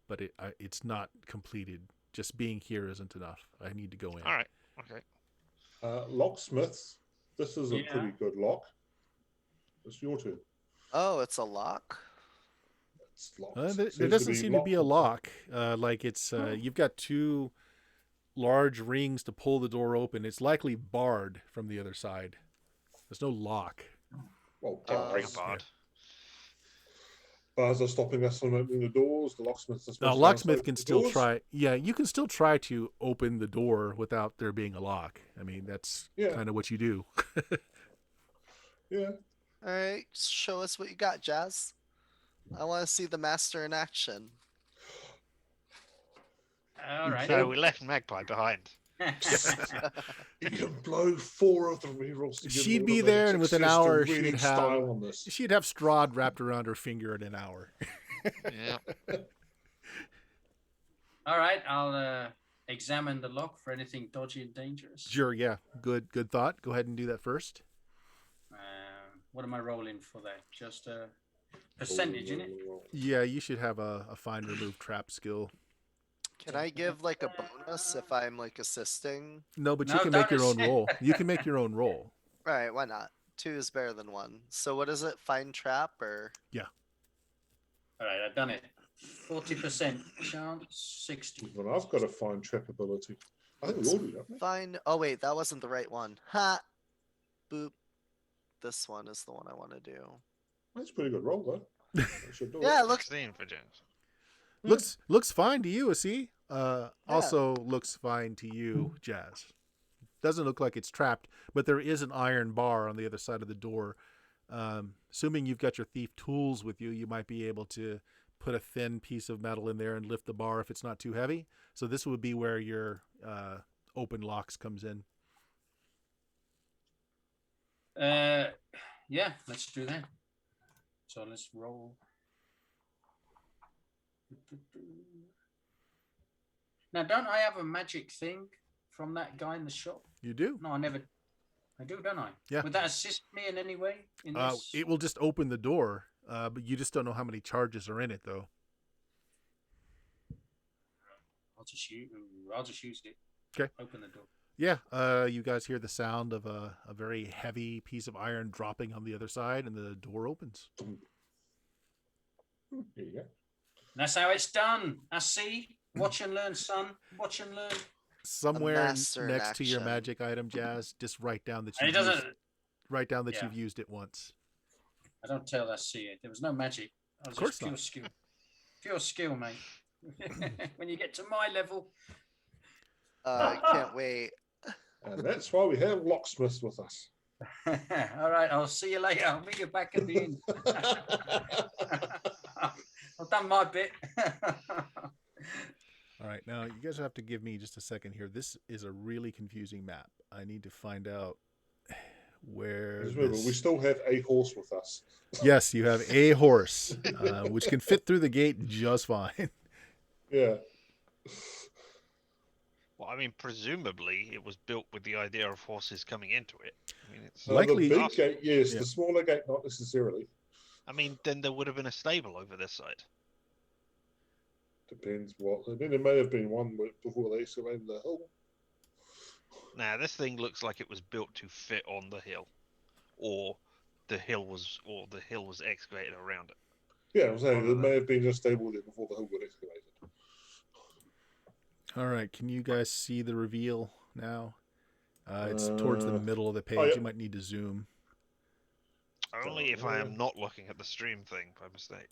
but it's not completed. Just being here isn't enough. I need to go in." All right. Okay. Locksmiths, this is a Yeah. pretty good lock. It's your turn. Oh, it's a lock? It's locked. There doesn't seem to be a lock. Like it's you've got two large rings to pull the door open. It's likely barred from the other side. There's no lock. Well, Bring a bars. bard. Bars are stopping us from opening the doors. The locksmiths are supposed to Locksmith can the still doors. try. Yeah, you can still try to open the door without there being a lock. I mean, that's kind of what you do. Yeah. All right, show us what you got, Jazz. I want to see the master in action. All right. So we left Magpie behind. You can blow 4 of the rerolls together. She'd be there, and within an hour, she'd she'd have Strahd wrapped around her finger in an hour. Yeah. All right, I'll examine the lock for anything dodgy and dangerous. Sure, yeah. Good thought. Go ahead and do that first. What am I rolling for that? Just a percentage, in it? Yeah, you should have a find remove trap skill. Can I give like a bonus if I'm like assisting? No, but you No, can make your own don't. roll. You can make your own roll. Right, why not? 2 is better than 1. So what is it? Find trap or? Yeah. All right, I've done it. 40% chance, 60. Well, I've got a fine trap ability. I think we all do, haven't we? Find. Oh wait, that wasn't the right one. Ha. Boop. This one is the one I want to do. That's a pretty good roll, though. I should do Yeah, it. it looks. 16 for James. Looks fine to you, see? Also looks fine to you, Jazz. Doesn't look like it's trapped, but there is an iron bar on the other side of the door. Assuming you've got your thief tools with you, you might be able to put a thin piece of metal in there and lift the bar if it's not too heavy. So this would be where your open locks comes in. Yeah, let's do that. So let's roll. Now, don't I have a magic thing from that guy in the shop? You do? No, I never. I do, don't I? Yeah. Would that assist me in any way? In this? It will just open the door, but you just don't know how many charges are in it, though. I'll just use it. Okay. Open the door. Yeah, you guys hear the sound of a very heavy piece of iron dropping on the other side, and the door opens. Here you go. That's how it's done. I see. Watch and learn, son. Watch and learn. Somewhere master in next to your action. magic item, Jazz, just write down that And it you've doesn't. write down that Yeah. you've used it once. I don't tell that. See it. There was no magic. I was Of course just pure not. skill. Pure skill, mate. When you get to my level. Can't wait. And that's why we have locksmiths with us. All right, I'll see you later. I'll meet you back at the inn. I've done my bit. All right, now you guys have to give me just a second here. This is a really confusing map. I need to find out where. Just remember, we still have a horse with us. Yes, you have a horse, which can fit through the gate just fine. Yeah. Well, I mean, presumably it was built with the idea of horses coming into it. I mean, it's Likely- The big gate, yes. Yeah. The smaller gate, not necessarily. I mean, then there would have been a stable over this side. Depends what. I mean, there may have been one before they excavated the hill. Now, this thing looks like it was built to fit on the hill, or the hill was excavated around it. Yeah, I'm saying there may have been a stable there before the hill got excavated. All right, can you guys see the reveal now? It's towards the middle of the page. yeah. You might need to zoom. Only if I am not looking at the stream thing by mistake.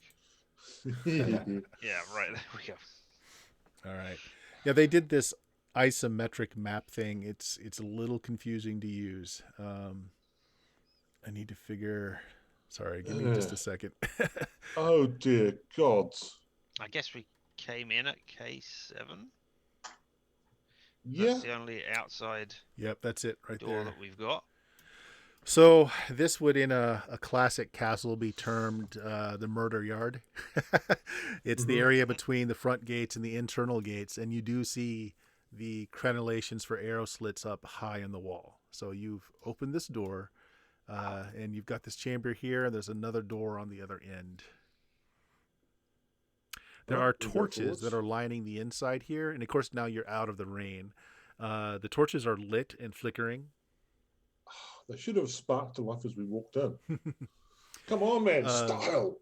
Yeah, right, there we go. All right. Yeah, they did this isometric map thing. It's a little confusing to use. I need to figure. Sorry, give me just a second. Oh dear God. I guess we came in at K7. Yeah. That's the only outside Yep, that's it right door there. that we've got. So this would, in a classic castle, be termed the murder yard. It's the area between the front gates and the internal gates, and you do see the crenellations for arrow slits up high on the wall. So you've opened this door, and you've got this chamber here, and there's another door on the other end. There are torches that are lining the inside here, and of course now you're out of the rain. The torches are lit and flickering. They should have sparked to life as we walked in. Come on, man, style.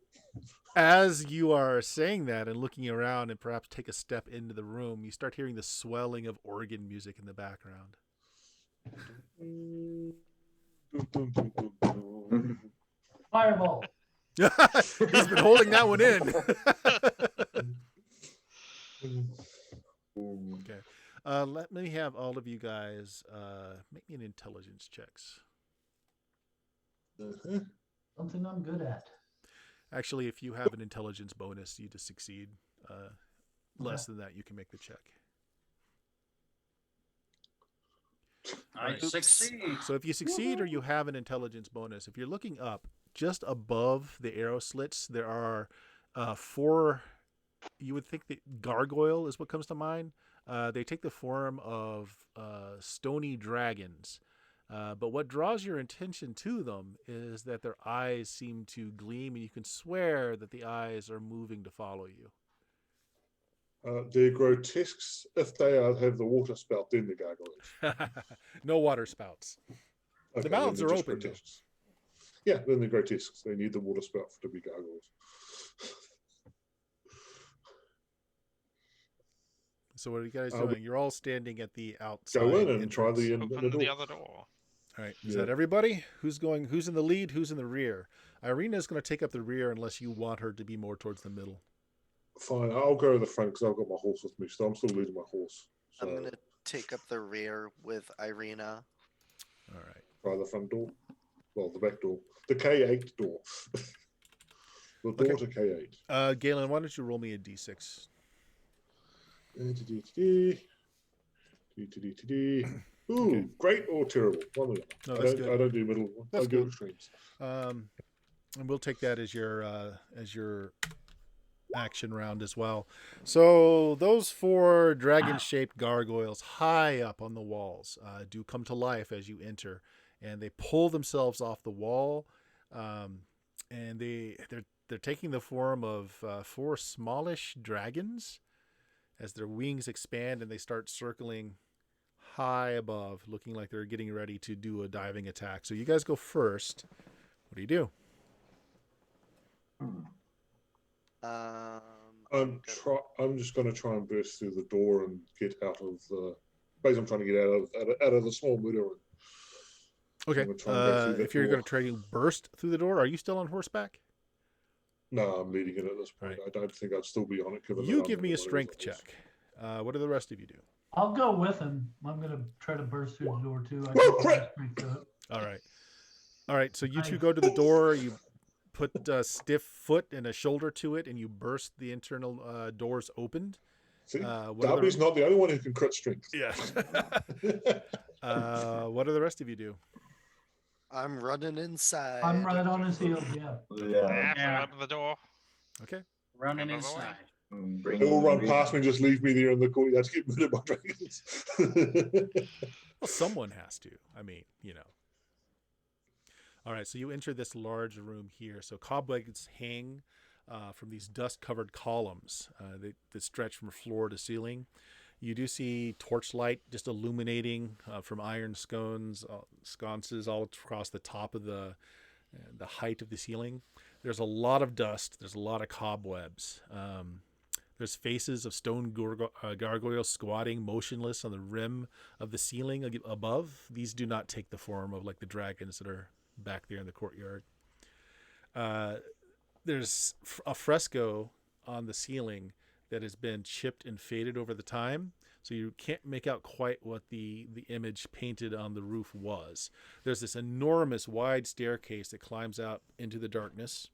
As you are saying that and looking around and perhaps take a step into the room, you start hearing the swelling of organ music in the background. Fireball. He's been holding that one in. Okay. Let me have all of you guys make me an intelligence checks. Something I'm good at. Actually, if you have an intelligence bonus, you just succeed. Less than that, you can make the check. I succeed. So if you succeed or you have an intelligence bonus, if you're looking up, just above the arrow slits, there are 4, you would think that gargoyle is what comes to mind. They take the form of stony dragons. But what draws your attention to them is that their eyes seem to gleam, and you can swear that the eyes are moving to follow you. They're grotesques. If they have the water spout, then the gargoyles. No water spouts. Okay, The mouths then are they're just open. grotesques. Yeah, then they're grotesques. They need the water spout to be gargoyles. So what are you guys doing? You're all standing at the outside. Go in and entrance. try the Open door. the other door. All right. Is that everybody? Who's in the lead? Who's in the rear? Irina's going to take up the rear unless you want her to be more towards the middle. Fine, I'll go to the front because I've got my horse with me, so I'm still leading my horse. So I'm gonna take up the rear with Irina. All right. Try the front door. Well, the back door. The K8 door. The door to K8. Galen, why don't you roll me a d6? Ooh, great or terrible? One of them. No, I that's don't. good. I don't do middle. That's I do good. extremes. And we'll take that as your action round as well. So those 4 dragon-shaped gargoyles high up on the walls do come to life as you enter, and they pull themselves off the wall, and they're taking the form of 4 smallish dragons as their wings expand and they start circling high above, looking like they're getting ready to do a diving attack. So you guys go first. What do you do? I'm just going to try and burst through the door and get out of the. Basically, I'm trying to get out of the small window. Okay. If you're going to try to burst through the door, are you still on horseback? No, I'm leading it at this point. Right. I don't think I'd still be on it. You give me a strength check. What do the rest of you do? I'll go with him. I'm going to try to burst through the door too. All right. So you two go to the door. You put a stiff foot and a shoulder to it, and you burst the internal doors opened. See, Darby's not the only one who can crit strength. Yeah. What do the rest of you do? I'm running inside. I'm right on his heels, yeah. Out of the door. Okay. Running inside. They all run past me and just leave me there in the courtyard to get rid of my dragons. Well, someone has to. I mean, All right, so you enter this large room here. So cobwebs hang from these dust-covered columns that stretch from floor to ceiling. You do see torchlight just illuminating from iron sconces all across the top of the height of the ceiling. There's a lot of dust. There's a lot of cobwebs. There's faces of stone gargoyles squatting motionless on the rim of the ceiling above. These do not take the form of like the dragons that are back there in the courtyard. There's a fresco on the ceiling that has been chipped and faded over the time, so you can't make out quite what the image painted on the roof was. There's this enormous wide staircase that climbs out into the darkness,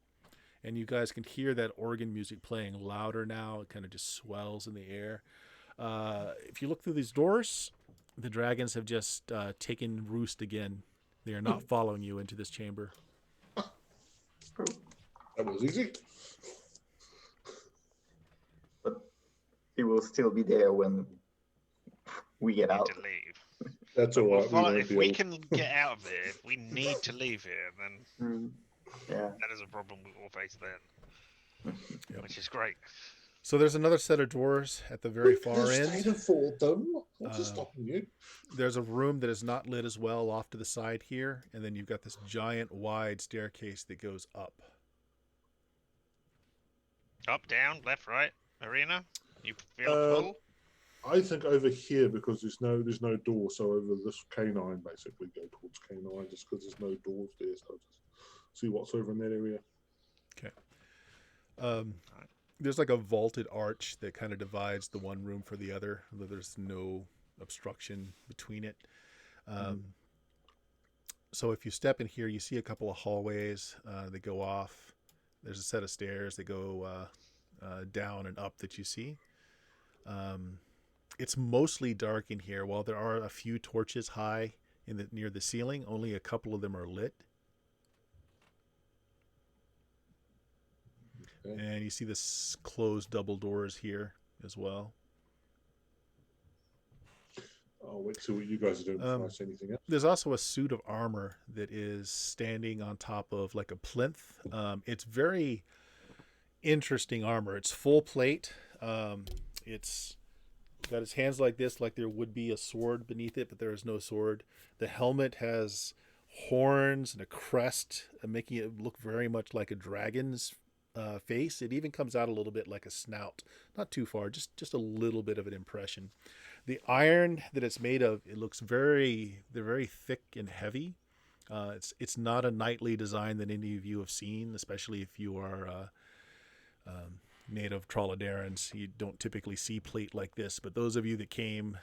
and you guys can hear that organ music playing louder now. It kind of just swells in the air. If you look through these doors, the dragons have just taken roost again They are not following you into this chamber. That was easy. But he will still be there when we get Need out. to leave. That's But all we'll right. follow, won't if be we able- can get out of here, if we need to leave here, then Yeah. that is a problem we will face then. Yep. Which is great. So there's another set of doors at the very far Stay end. the fort, though. What's stopping you? There's a room that is not lit as well off to the side here, and then you've got this giant wide staircase that goes up. Up, down, left, right, arena. You feel full? I think over here because there's no door, so over this canine basically go towards canine just because there's no doors there. So I'll just see what's over in that area. Okay. There's like a vaulted arch that kind of divides the one room from the other. There's no obstruction between it. So if you step in here, you see a couple of hallways that go off. There's a set of stairs that go down and up that you see. It's mostly dark in here. While there are a few torches high near the ceiling, only a couple of them are lit. Okay. And you see this closed double doors here as well. I'll wait till what you guys are doing before I say anything else. There's also a suit of armor that is standing on top of like a plinth. It's very interesting armor. It's full plate. It's got its hands like this, like there would be a sword beneath it, but there is no sword. The helmet has horns and a crest, making it look very much like a dragon's face. It even comes out a little bit like a snout. Not too far, just a little bit of an impression. The iron that it's made of, it looks they're very thick and heavy. It's not a knightly design that any of you have seen, especially if you are native Trolladarans. You don't typically see plate like this, but those of you that came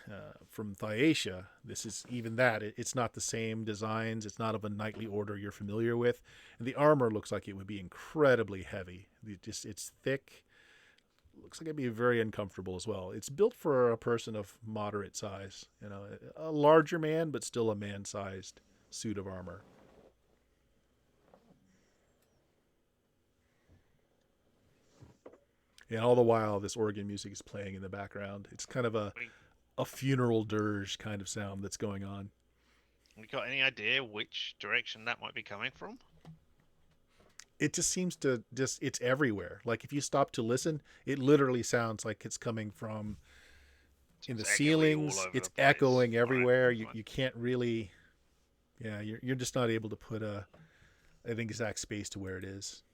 from Thyacia, this is even that. It's not the same designs. It's not of a knightly order you're familiar with. And the armor looks like it would be incredibly heavy. It's thick. Looks like it'd be very uncomfortable as well. It's built for a person of moderate size, a larger man, but still a man-sized suit of armor. And all the while, this organ music is playing in the background. It's kind of a funeral dirge kind of sound that's going on. We got any idea which direction that might be coming from? It just seems to it's everywhere. Like if you stop to listen, it literally sounds like it's coming from in the ceilings. It's echoing everywhere. You can't really, you're just not able to put an exact space to where it is.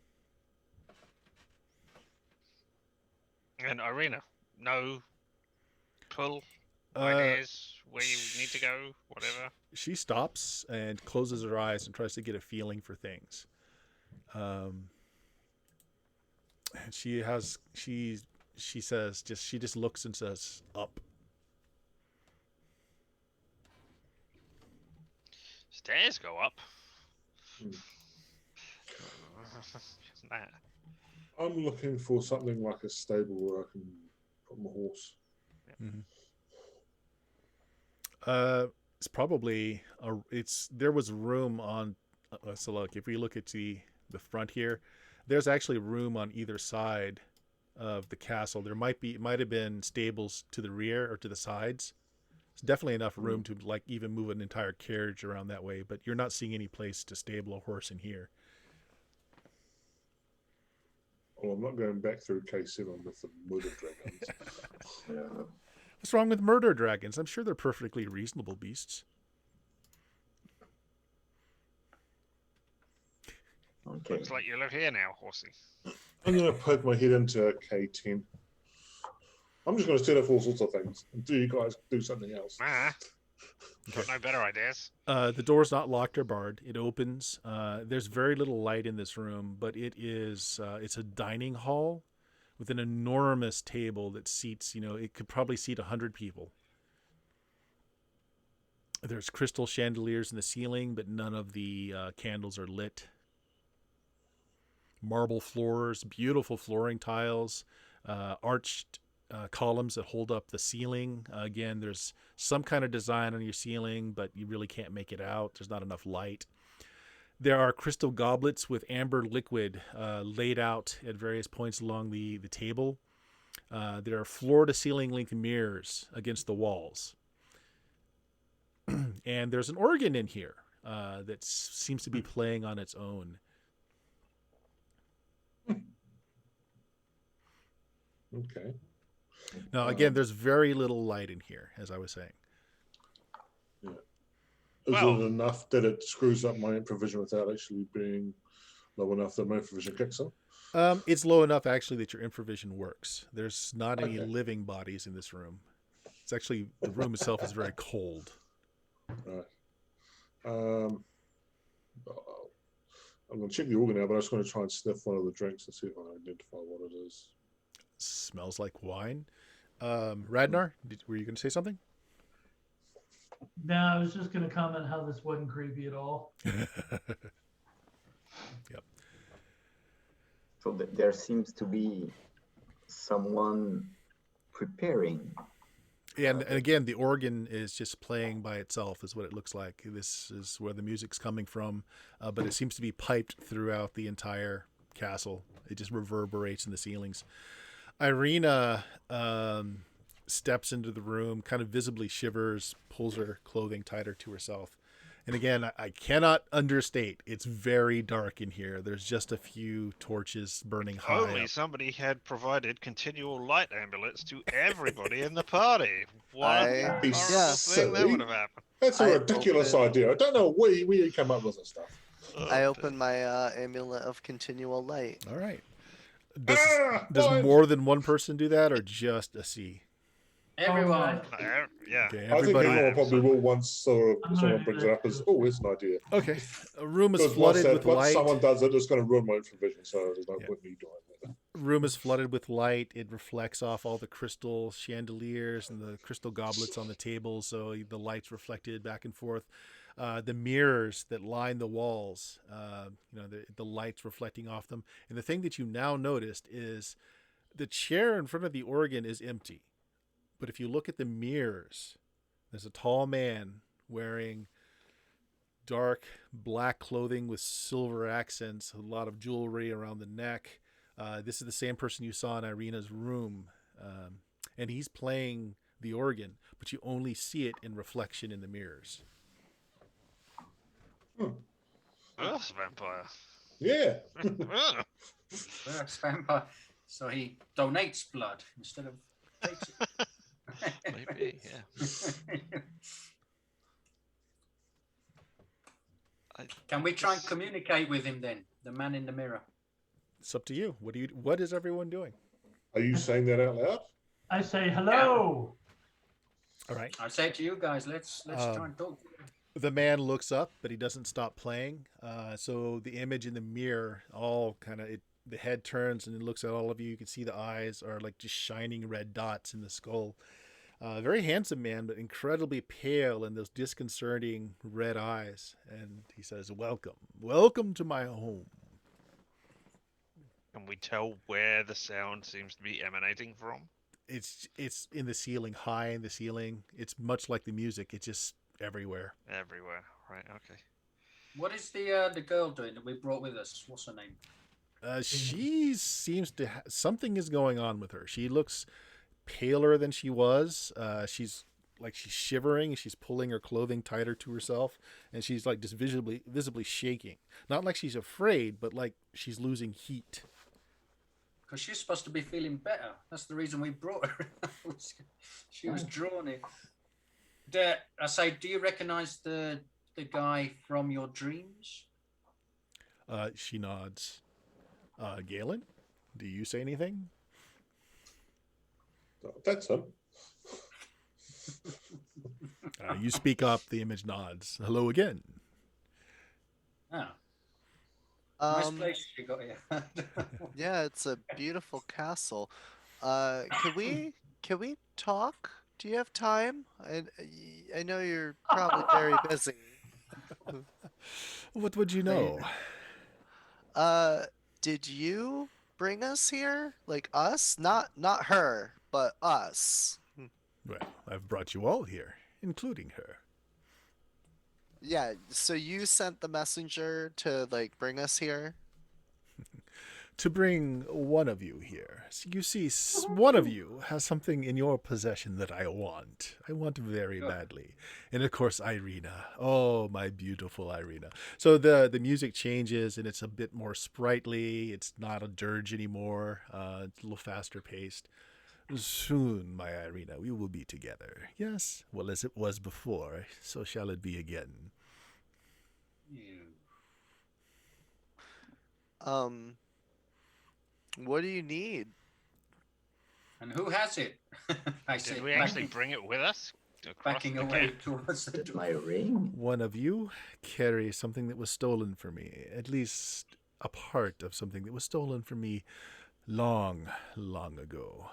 And arena, no pull ideas where you need to go, whatever. She stops and closes her eyes and tries to get a feeling for things. She says she just looks and says up. Stairs go up. Nah. I'm looking for something like a stable where I can put my horse. Mm-hmm. It's probably there was room on. So look, if we look at the front here, there's actually room on either side of the castle. It might have been stables to the rear or to the sides. It's definitely enough room to like even move an entire carriage around that way. But you're not seeing any place to stable a horse in here. Well, I'm not going back through K7 with the murder dragons. Yeah. What's wrong with murder dragons? I'm sure they're perfectly reasonable beasts. Okay. Looks like you live here now, horsey. I'm going to poke my head into K10. I'm just going to set up all sorts of things until you guys do something else. Got no better ideas. The door's not locked or barred. It opens. There's very little light in this room, but it's a dining hall with an enormous table that seats, it could probably seat 100 people. There's crystal chandeliers in the ceiling, but none of the candles are lit. Marble floors, beautiful flooring tiles, arched columns that hold up the ceiling. Again, there's some kind of design on your ceiling, but you really can't make it out. There's not enough light. There are crystal goblets with amber liquid laid out at various points along the table. There are floor-to-ceiling length mirrors against the walls. And there's an organ in here that seems to be playing on its own. Okay. Now, again, there's very little light in here, as I was saying. Yeah. Is Well- it enough that it screws up my improvision without actually being low enough that my improvision kicks in? It's low enough, actually, that your improvision works. There's not any Okay. living bodies in this room. It's actually, the room itself is very cold. Right. I'm going to check the organ now, but I just want to try and sniff one of the drinks and see if I identify what it is. Smells like wine. Radnar, were you going to say something? No, I was just going to comment how this wasn't creepy at all. Yep. So there seems to be someone preparing. And again, the organ is just playing by itself, is what it looks like. This is where the music's coming from, but it seems to be piped throughout the entire castle. It just reverberates in the ceilings. Irina steps into the room, kind of visibly shivers, pulls her clothing tighter to herself. And again, I cannot understate, it's very dark in here. There's just a few torches burning high Only up. somebody had provided continual light amulets to everybody in the party. What a Yeah. horrible thing that Silly. would have happened. That's a I ridiculous opened- idea. I don't know where you come up with this stuff. I opened my amulet of continual light. All right. Ah, Does what? more than one person do that, or just a C? Everyone. Yeah. Okay, I think everybody. everyone probably will once I'm someone gonna brings do it that up as, too. oh, it's an idea. Okay, a room is Because once, flooded with once light. someone does it, it's going to ruin my improvision, so there's no Yeah. point in me doing it. Room is flooded with light. It reflects off all the crystal chandeliers and the crystal goblets on the table, so the light's reflected back and forth. The mirrors that line the walls, the light's reflecting off them. And the thing that you now noticed is the chair in front of the organ is empty. But if you look at the mirrors, there's a tall man wearing dark black clothing with silver accents, a lot of jewelry around the neck. This is the same person you saw in Irina's room. And he's playing the organ, but you only see it in reflection in the mirrors. Ugh, vampire. Yeah. Ugh. Works vampire. So he donates blood instead of takes it. Maybe, yeah. Can we try and communicate with him then? The man in the mirror. It's up to you. What is everyone doing? Are you saying that out loud? I say hello. All right. I say to you guys, let's try and talk. The man looks up, but he doesn't stop playing. So the image in the mirror, all kind of, the head turns and it looks at all of you. You can see the eyes are like just shining red dots in the skull. Very handsome man, but incredibly pale and those disconcerting red eyes. And he says, welcome to my home. Can we tell where the sound seems to be emanating from? It's in the ceiling, high in the ceiling. It's much like the music. It's just everywhere. Everywhere. Right, okay. What is the girl doing that we brought with us? What's her name? She seems to something is going on with her. She looks paler than she was. She's shivering. She's pulling her clothing tighter to herself, and she's like just visibly shaking. Not like she's afraid, but like she's losing heat. Because she's supposed to be feeling better. That's the reason we brought her. She was drawn in. I say, do you recognize the guy from your dreams? She nods. Galen, do you say anything? That's him. You speak up. The image nods. Hello again. Oh. Nice place you got here. Yeah, it's a beautiful castle. Can we talk? Do you have time? I know you're probably very busy. What would you know? Did you bring us here? Like us? Not her, but us. Well, I've brought you all here, including her. Yeah, so you sent the messenger to like bring us here? To bring one of you here. You see, one of you has something in your possession that I want. I want very badly. And of course, Irina. Oh, my beautiful Irina. So the music changes and it's a bit more sprightly. It's not a dirge anymore. It's a little faster paced. Soon, my Irina, we will be together. Yes, well, as it was before, so shall it be again. What do you need? And who has it? I Did said, we actually bring it with us? backing away towards the Did door. my ring? One of you carry something that was stolen from me, at least a part of something that was stolen from me long, long ago.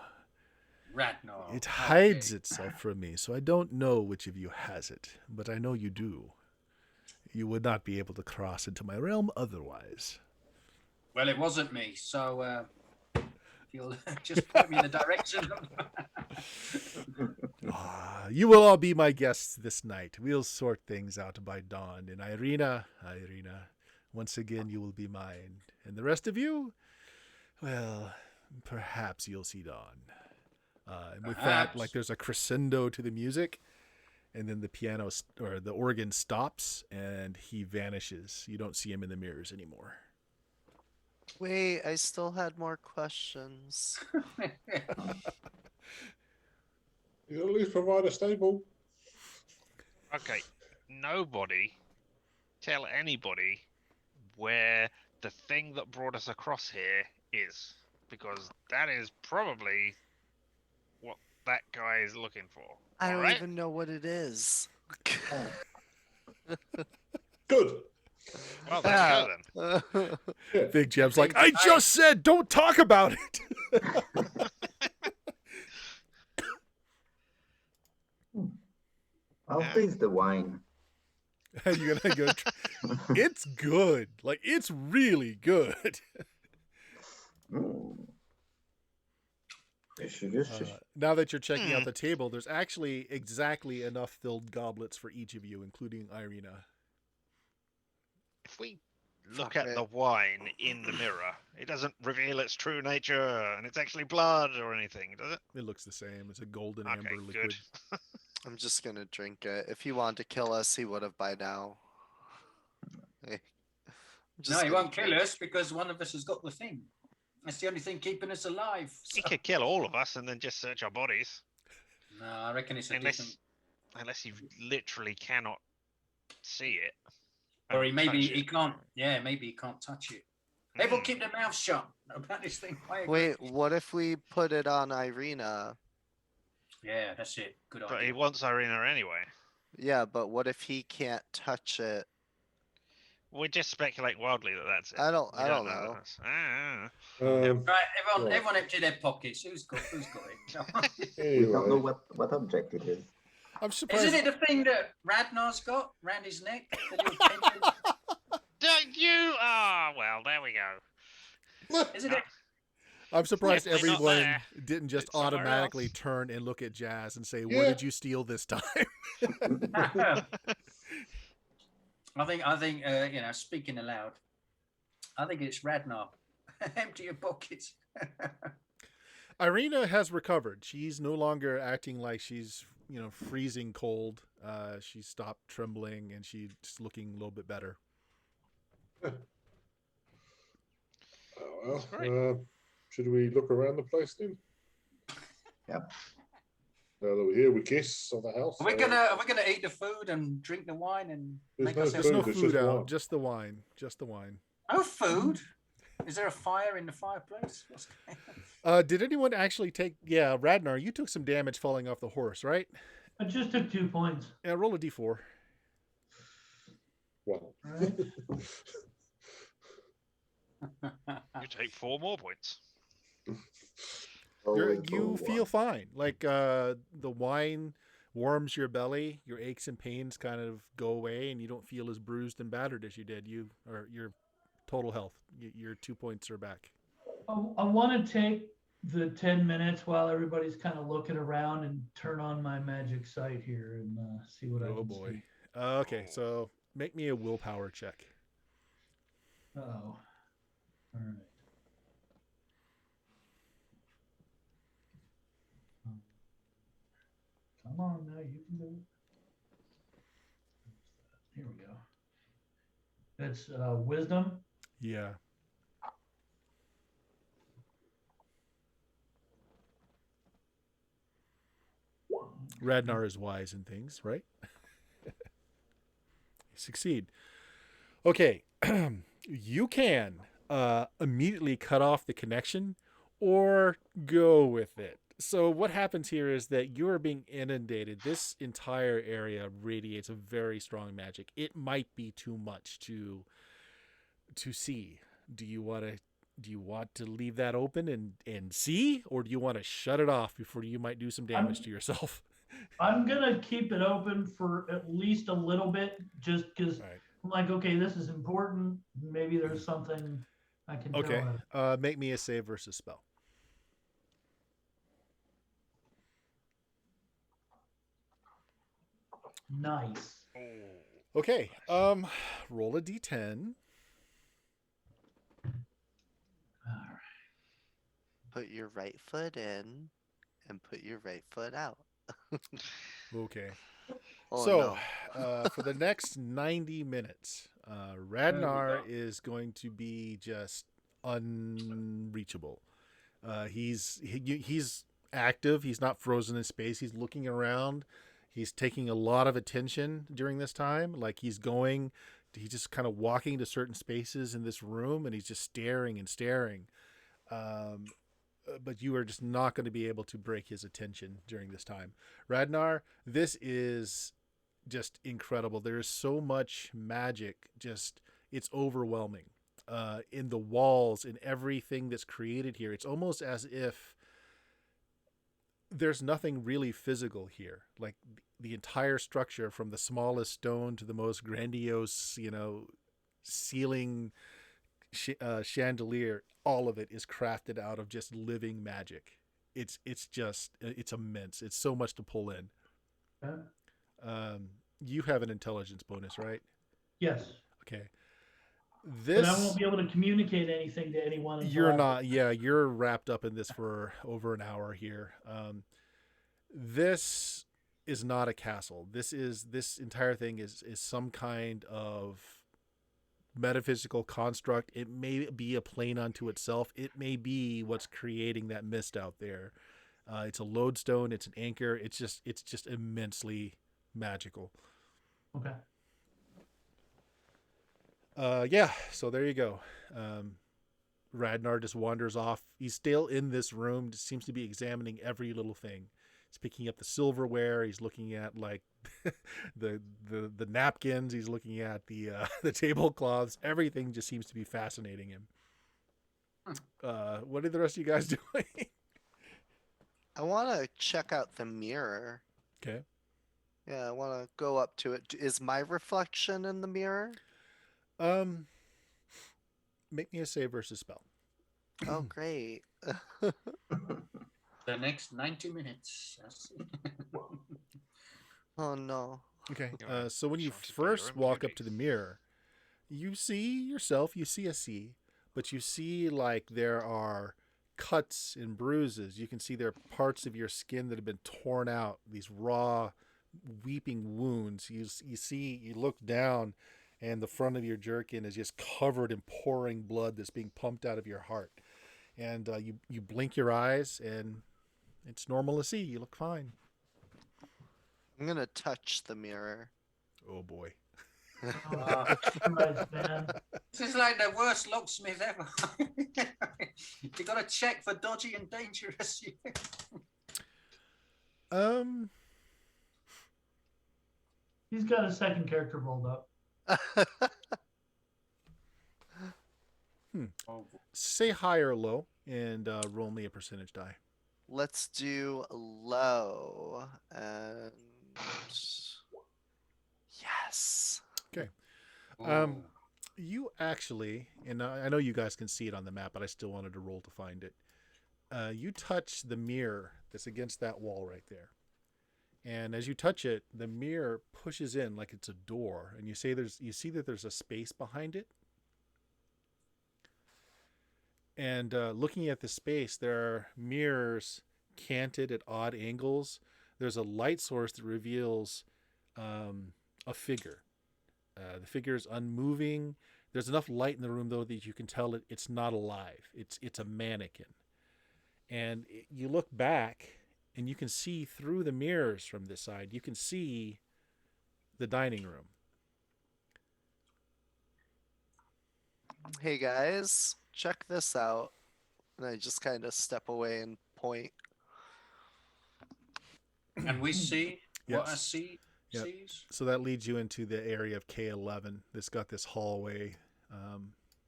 Ratnar. It hides itself from me, so I don't know which of you has it, but I know you do. You would not be able to cross into my realm otherwise. Well, it wasn't me, so if you'll just point me in the direction. You will all be my guests this night. We'll sort things out by dawn. And Irina, once again you will be mine. And the rest of you, well, perhaps you'll see dawn. And with that, like there's a crescendo to the music, and then the piano or the organ stops, and he vanishes. You don't see him in the mirrors anymore. Wait, I still had more questions. You at least provide a stable. Okay, nobody tell anybody where the thing that brought us across here is, because that is probably what that guy is looking for. I don't Alright? even know what it is. Good. Well, there you go then. Big Jeb's like, I just said don't talk about it. I'll taste the wine. You're gonna go. It's good. Like it's really good. Now that you're checking out the table, there's actually exactly enough filled goblets for each of you, including Irina. If we look at the wine in the mirror, it doesn't reveal its true nature, and it's actually blood or anything, does it? It looks the same. It's a golden Okay, amber liquid. good. I'm just gonna drink it. If he wanted to kill us, he would have by now. No, he won't kill us because one of us has got the thing. That's the only thing keeping us alive. He could kill all of us and then just search our bodies. No, I reckon it's a different. Unless you literally cannot see it. Or maybe touch he it. can't. Yeah, maybe he can't touch it. Everyone keep their mouth shut about this thing. Wait, what if we put it on Irina? Yeah, that's it. Good But idea. he wants Irina anyway. Yeah, but what if he can't touch it? We just speculate wildly that that's it. I don't We know. that. Right, everyone empty their pockets. Who's got it? We don't know what object it is. I'm surprised. Isn't it the thing that Radnar's got round his neck? Don't you? Well, there we go. Isn't it? I'm surprised Definitely not everyone there. didn't just It's somewhere automatically else. turn and look at Jazz and say, Yeah. "What did you steal this time?" I think, speaking aloud, I think it's Radnar. Empty your pockets. Irina has recovered. She's no longer acting like she's, freezing cold. She stopped trembling and she's looking a little bit better. Should we look around the place then? Yep. Now that we're here, we kiss on the house. Are we gonna eat the food and drink the wine and There's make no ourselves? There's no It's food just out, wine. just the wine. Just the wine. No food. Is there a fire in the fireplace? What's going on? Did anyone actually take? Yeah, Radnar, you took some damage falling off the horse, right? I just took 2 points. Yeah, roll a d4. Well, Right. You take 4 more points. You feel fine. Like the wine warms your belly, your aches and pains kind of go away, and you don't feel as bruised and battered as you did. Your total health, your 2 points are back. I want to take the 10 minutes while everybody's kind of looking around and turn on my magic sight here and see what I Oh can boy. see. Okay, so make me a willpower check. Oh, all right. Come on now, you can do it. Here we go. It's wisdom. Yeah. Radnar is wise in things, right? Succeed. Okay. You can immediately cut off the connection or go with it. So what happens here is that you are being inundated. This entire area radiates a very strong magic. It might be too much to see. Do you want to leave that open and see, or do you want to shut it off before you might do some damage to yourself? I'm gonna keep it open for at least a little bit, just because All right. I'm like, okay, this is important. Maybe there's something I can tell Okay. her. Make me a save versus spell. Nice. Okay. Roll a d10. All right. Put your right foot in and put your right foot out. Okay. Oh So, no. for the next 90 minutes, There we Radnar go. is going to be just unreachable. He's active. He's not frozen in space. He's looking around. He's taking a lot of attention during this time. Like he's just kind of walking to certain spaces in this room, and he's just staring and staring. Um, but you are just not going to be able to break his attention during this time. Radnar, this is just incredible. There is so much magic. Just it's overwhelming. In the walls, in everything that's created here, it's almost as if there's nothing really physical here. Like the entire structure, from the smallest stone to the most grandiose, ceiling chandelier, all of it is crafted out of just living magic. It's immense. It's so much to pull in. Okay. You have an intelligence bonus, right? Yes. Okay. But I won't be able to communicate anything to anyone until You're after. not. Yeah, you're wrapped up in this for over an hour here. This is not a castle. This entire thing is some kind of metaphysical construct. It may be a plane unto itself. It may be what's creating that mist out there. It's a lodestone. It's an anchor. It's just immensely magical. Okay. Yeah. So there you go. Radnar just wanders off. He's still in this room. Just seems to be examining every little thing. He's picking up the silverware. He's looking at like the napkins. He's looking at the the tablecloths. Everything just seems to be fascinating him. What are the rest of you guys doing? I want to check out the mirror. Okay. Yeah, I want to go up to it. Is my reflection in the mirror? Make me a save versus spell. Oh, great. The next 90 minutes. Oh no. Okay. You know, So when you surrounded by your first own walk up to the beauties. mirror, you see yourself. You see a sea, but you see like there are cuts and bruises. You can see there are parts of your skin that have been torn out. These raw, weeping wounds. You look down, and the front of your jerkin is just covered in pouring blood that's being pumped out of your heart. And you blink your eyes, and it's normal to see. You look fine. I'm gonna touch the mirror. Oh boy. Christ, man. This is like the worst locksmith ever. You got to check for dodgy and dangerous. He's got a second character rolled up. Say high or low, and roll me a percentage die. Let's do low and yes. Okay. Ooh. You actually, and I know you guys can see it on the map, but I still wanted to roll to find it. you touch the mirror that's against that wall right there. And as you touch it, the mirror pushes in like it's a door, and you see that there's a space behind it. And looking at the space, there are mirrors canted at odd angles. There's a light source that reveals a figure. The figure is unmoving. There's enough light in the room, though, that you can tell it's not alive. It's a mannequin. And you look back, and you can see through the mirrors from this side. You can see the dining room. Hey guys, check this out. And I just kind of step away and point. And we see what I Yes. Yep. sees. So that leads you into the area of K11 that's got this hallway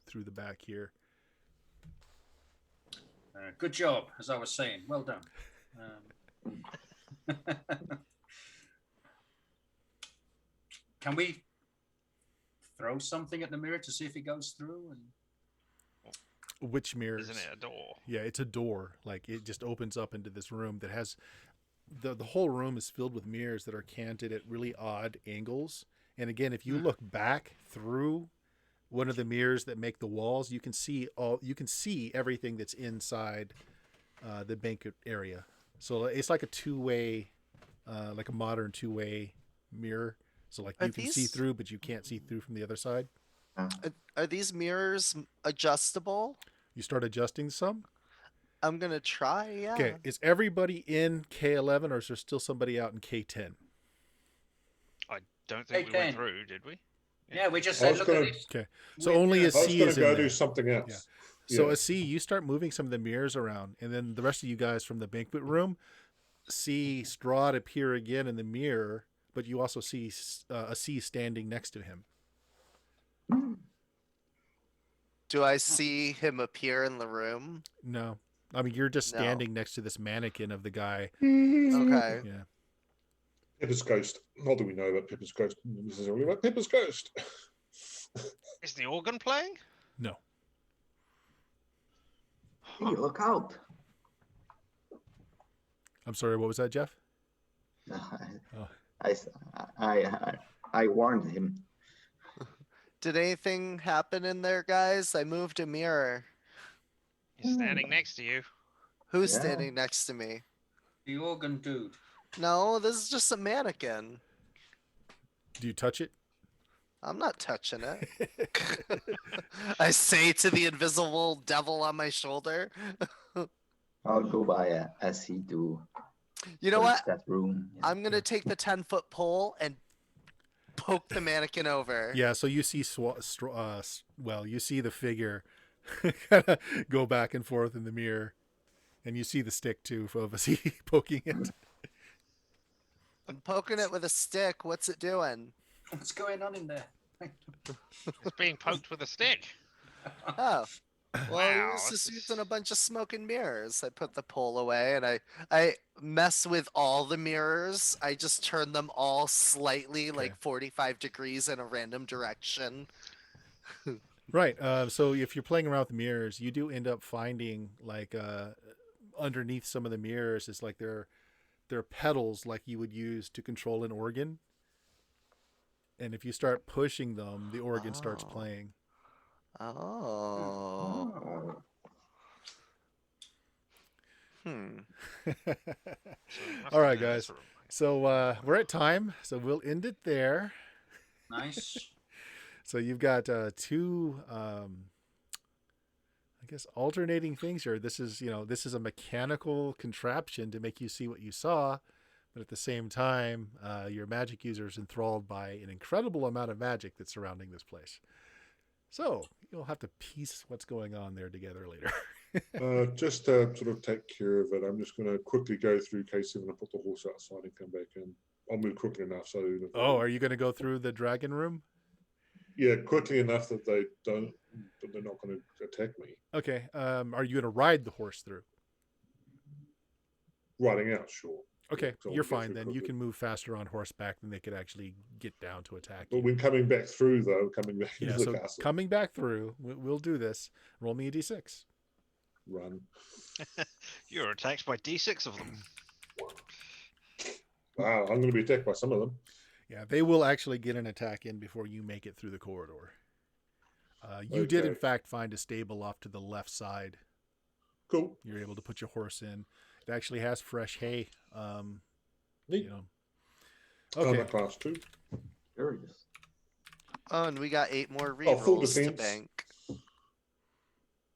through the back here. Good job, as I was saying. Well done. Can we throw something at the mirror to see if it goes through? And Which mirrors? Isn't it a door? Yeah, it's a door. Like it just opens up into this room that has the whole room is filled with mirrors that are canted at really odd angles. And again, if you look back through one of the mirrors that make the walls, you can see everything that's inside the banquet area. So it's like a two-way, like a modern two-way mirror. So like you can see through, but you can't see through from the other side. Are these mirrors adjustable? You start adjusting some. I'm gonna try, yeah. Okay, is everybody in K11 or is there still somebody out in K10? I don't think we went through, did we? Yeah, we just said, look at this. Okay, so only a C I was is going to in go there. do something else. Yeah. So a C, you start moving some of the mirrors around, and then the rest of you guys from the banquet room see Strahd appear again in the mirror, but you also see a C standing next to him. Do I see him appear in the room? No. I mean, you're just standing next to this mannequin of the guy. Okay. Yeah. Pippa's ghost. Not that we know about Pippa's ghost necessarily, about Pippa's ghost. Is the organ playing? No. Hey, look out. I'm sorry, what was that, Jeff? I warned him. Did anything happen in there, guys? I moved a mirror. He's standing next to you. Who's Yeah. standing next to me? The organ dude. No, this is just a mannequin. Do you touch it? I'm not touching it. I say to the invisible devil on my shoulder. I'll go by a C to You know what? that room. Yeah. I'm gonna take the 10-foot pole and poke the mannequin over. Yeah, so you see you see the figure kind of go back and forth in the mirror, and you see the stick too of a C poking it. I'm poking it with a stick. What's it doing? What's going on in there? It's being poked with a stick. Oh. Well, Wow, he was just this using a bunch of smoke and mirrors. I put the pole away and I mess with all the mirrors. I just turn them all slightly like 45 degrees in a random direction. Right. So if you're playing around with mirrors, you do end up finding like underneath some of the mirrors, it's like they're pedals like you would use to control an organ. And if you start pushing them, the organ starts playing. Oh. All right, guys. So we're at time, so we'll end it there. Nice. So you've got two, I guess, alternating things here. This is a mechanical contraption to make you see what you saw, but at the same time, your magic user is enthralled by an incredible amount of magic that's surrounding this place. So you'll have to piece what's going on there together later. Just to sort of take care of it, I'm just going to quickly go through K7 and put the horse outside and come back in. I'll move quickly enough so. Oh, are you going to go through the dragon room? Yeah, quickly enough that they're not going to attack me. Okay. Are you going to ride the horse through? Riding out, sure. Okay, So you're I'll go fine through then. You quickly. can move faster on horseback than they could actually get down to attack But you. when coming back through, though, coming back Yeah, into so the castle. coming back through, we'll do this. Roll me a d6. run. You're attacked by D6 of them. Wow, I'm going to be attacked by some of them. Yeah, they will actually get an attack in before you make it through the corridor. You did, in Okay. fact, find a stable off to the left side. Cool. You're able to put your horse in. It actually has fresh hay. Neat. You know. I'm Okay. at class 2. Curious. Oh, and we got 8 more Oh, full rerolls to defense. bank.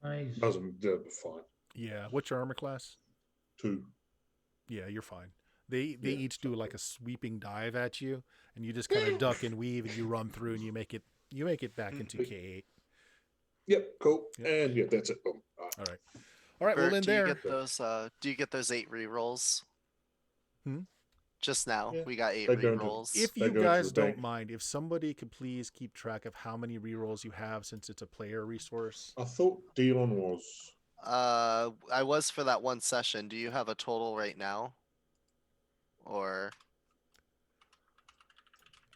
Nice. Doesn't be fine. Yeah. What's your armor class? 2. Yeah, you're fine. They Yeah, each do like a sweeping dive at you, and you just kind of duck and weave, and you run through, and you make it back into K8. Yep, cool. Yep. And yeah, that's it. Boom. All right. All right. Bert, Well, in do you there. get those? Do you get those 8 rerolls? Hmm? Just now, Yeah. we got 8 They go into- rerolls. If They you go into guys the don't bank. mind, if somebody could please keep track of how many rerolls you have, since it's a player resource. I thought Dion was. I was for that one session. Do you have a total right now? Or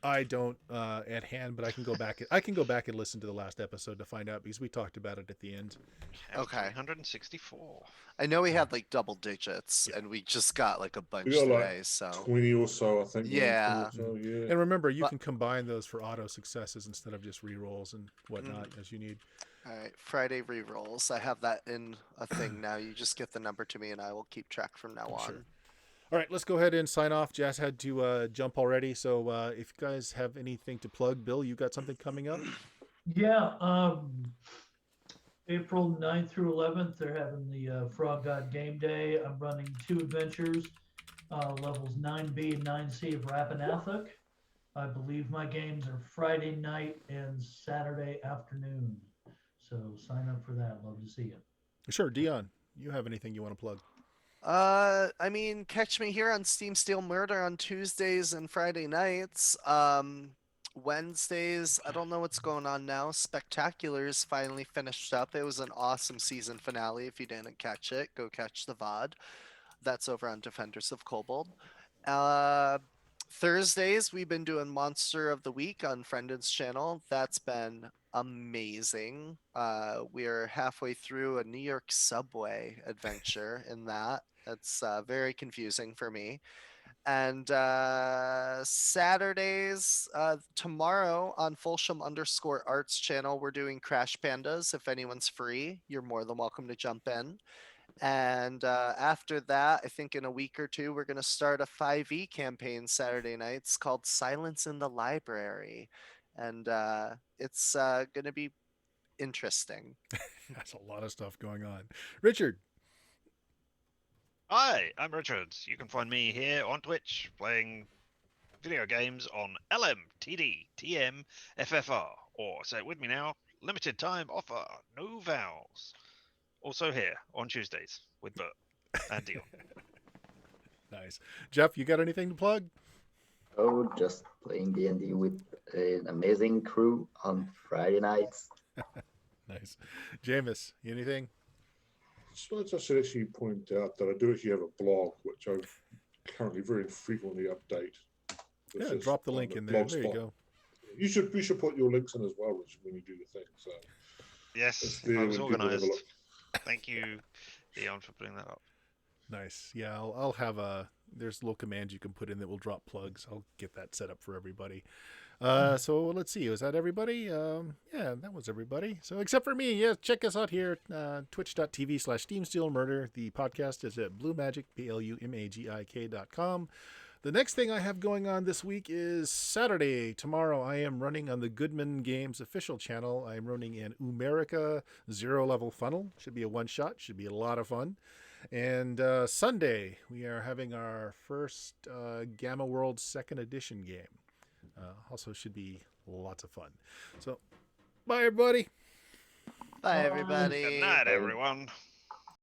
I don't at hand, but I can go back. I can go back and listen to the last episode to find out because we talked about it at the end. Okay. 364. I know we had like double digits, Yeah. and we just got like a bunch We got today. like So 20 or so, I think. Yeah. 20 or so, yeah. And remember, you But- can combine those for auto successes instead of just rerolls and whatnot as you need. all right, Friday rerolls. I have that in a thing now. You just get the number to me, and I will keep track from now on. Sure. All right, let's go ahead and sign off. Jazz had to jump already, so if you guys have anything to plug, Bill, you got something coming up? Yeah, April 9th through 11th, they're having the Frog God Game Day. I'm running 2 adventures, levels 9B and 9C of Rappaneathic. I believe my games are Friday night and Saturday afternoon. So sign up for that. Love to see you. Sure, Dion, you have anything you want to plug? I mean, catch me here on Steam Steel Murder on Tuesdays and Friday nights. Wednesdays, I don't know what's going on now. Spectaculars finally finished up. It was an awesome season finale. If you didn't catch it, go catch the VOD. That's over on Defenders of Kobold. Thursdays, we've been doing Monster of the Week on Friendon's channel. That's been amazing. We're halfway through a New York subway adventure in that. That's very confusing for me. And Saturdays, tomorrow on Folsham_Arts channel, we're doing Crash Pandas. If anyone's free, you're more than welcome to jump in. And after that, I think in a week or two, we're going to start a 5e campaign Saturday nights called Silence in the Library. And it's going to be interesting. That's a lot of stuff going on. Richard. Hi, I'm Richard. You can find me here on Twitch playing video games on LMTDTMFFR, or say it with me now, limited time offer, no vowels. Also here on Tuesdays with Bert and Dion. Nice. Jeff, you got anything to plug? Oh, just playing D&D with an amazing crew on Friday nights. Nice. Jameis, anything? So I should actually point out that I do actually have a blog, which I currently very frequently update. Which Yeah, is drop the on link the in there. There you Blogspot. go. You should put your links in as well, Richard, when you do the thing. So Yes, it's there I was when people have a organised. look. Thank you, Dion, for putting that up. Nice. Yeah, I'll have there's little commands you can put in that will drop plugs. I'll get that set up for everybody. So let's see. Was that everybody? Yeah, that was everybody. So except for me, yeah, check us out here, twitch.tv/SteamSteelMurder. The podcast is at BlueMagic, BLUMAGIK.com. The next thing I have going on this week is Saturday. Tomorrow I am running on the Goodman Games official channel. I'm running an Umerica 0-level funnel. Should be a one-shot. Should be a lot of fun. And Sunday, we are having our first Gamma World 2nd Edition game. Also should be lots of fun. So, bye, everybody. Bye, everybody. Good night, everyone.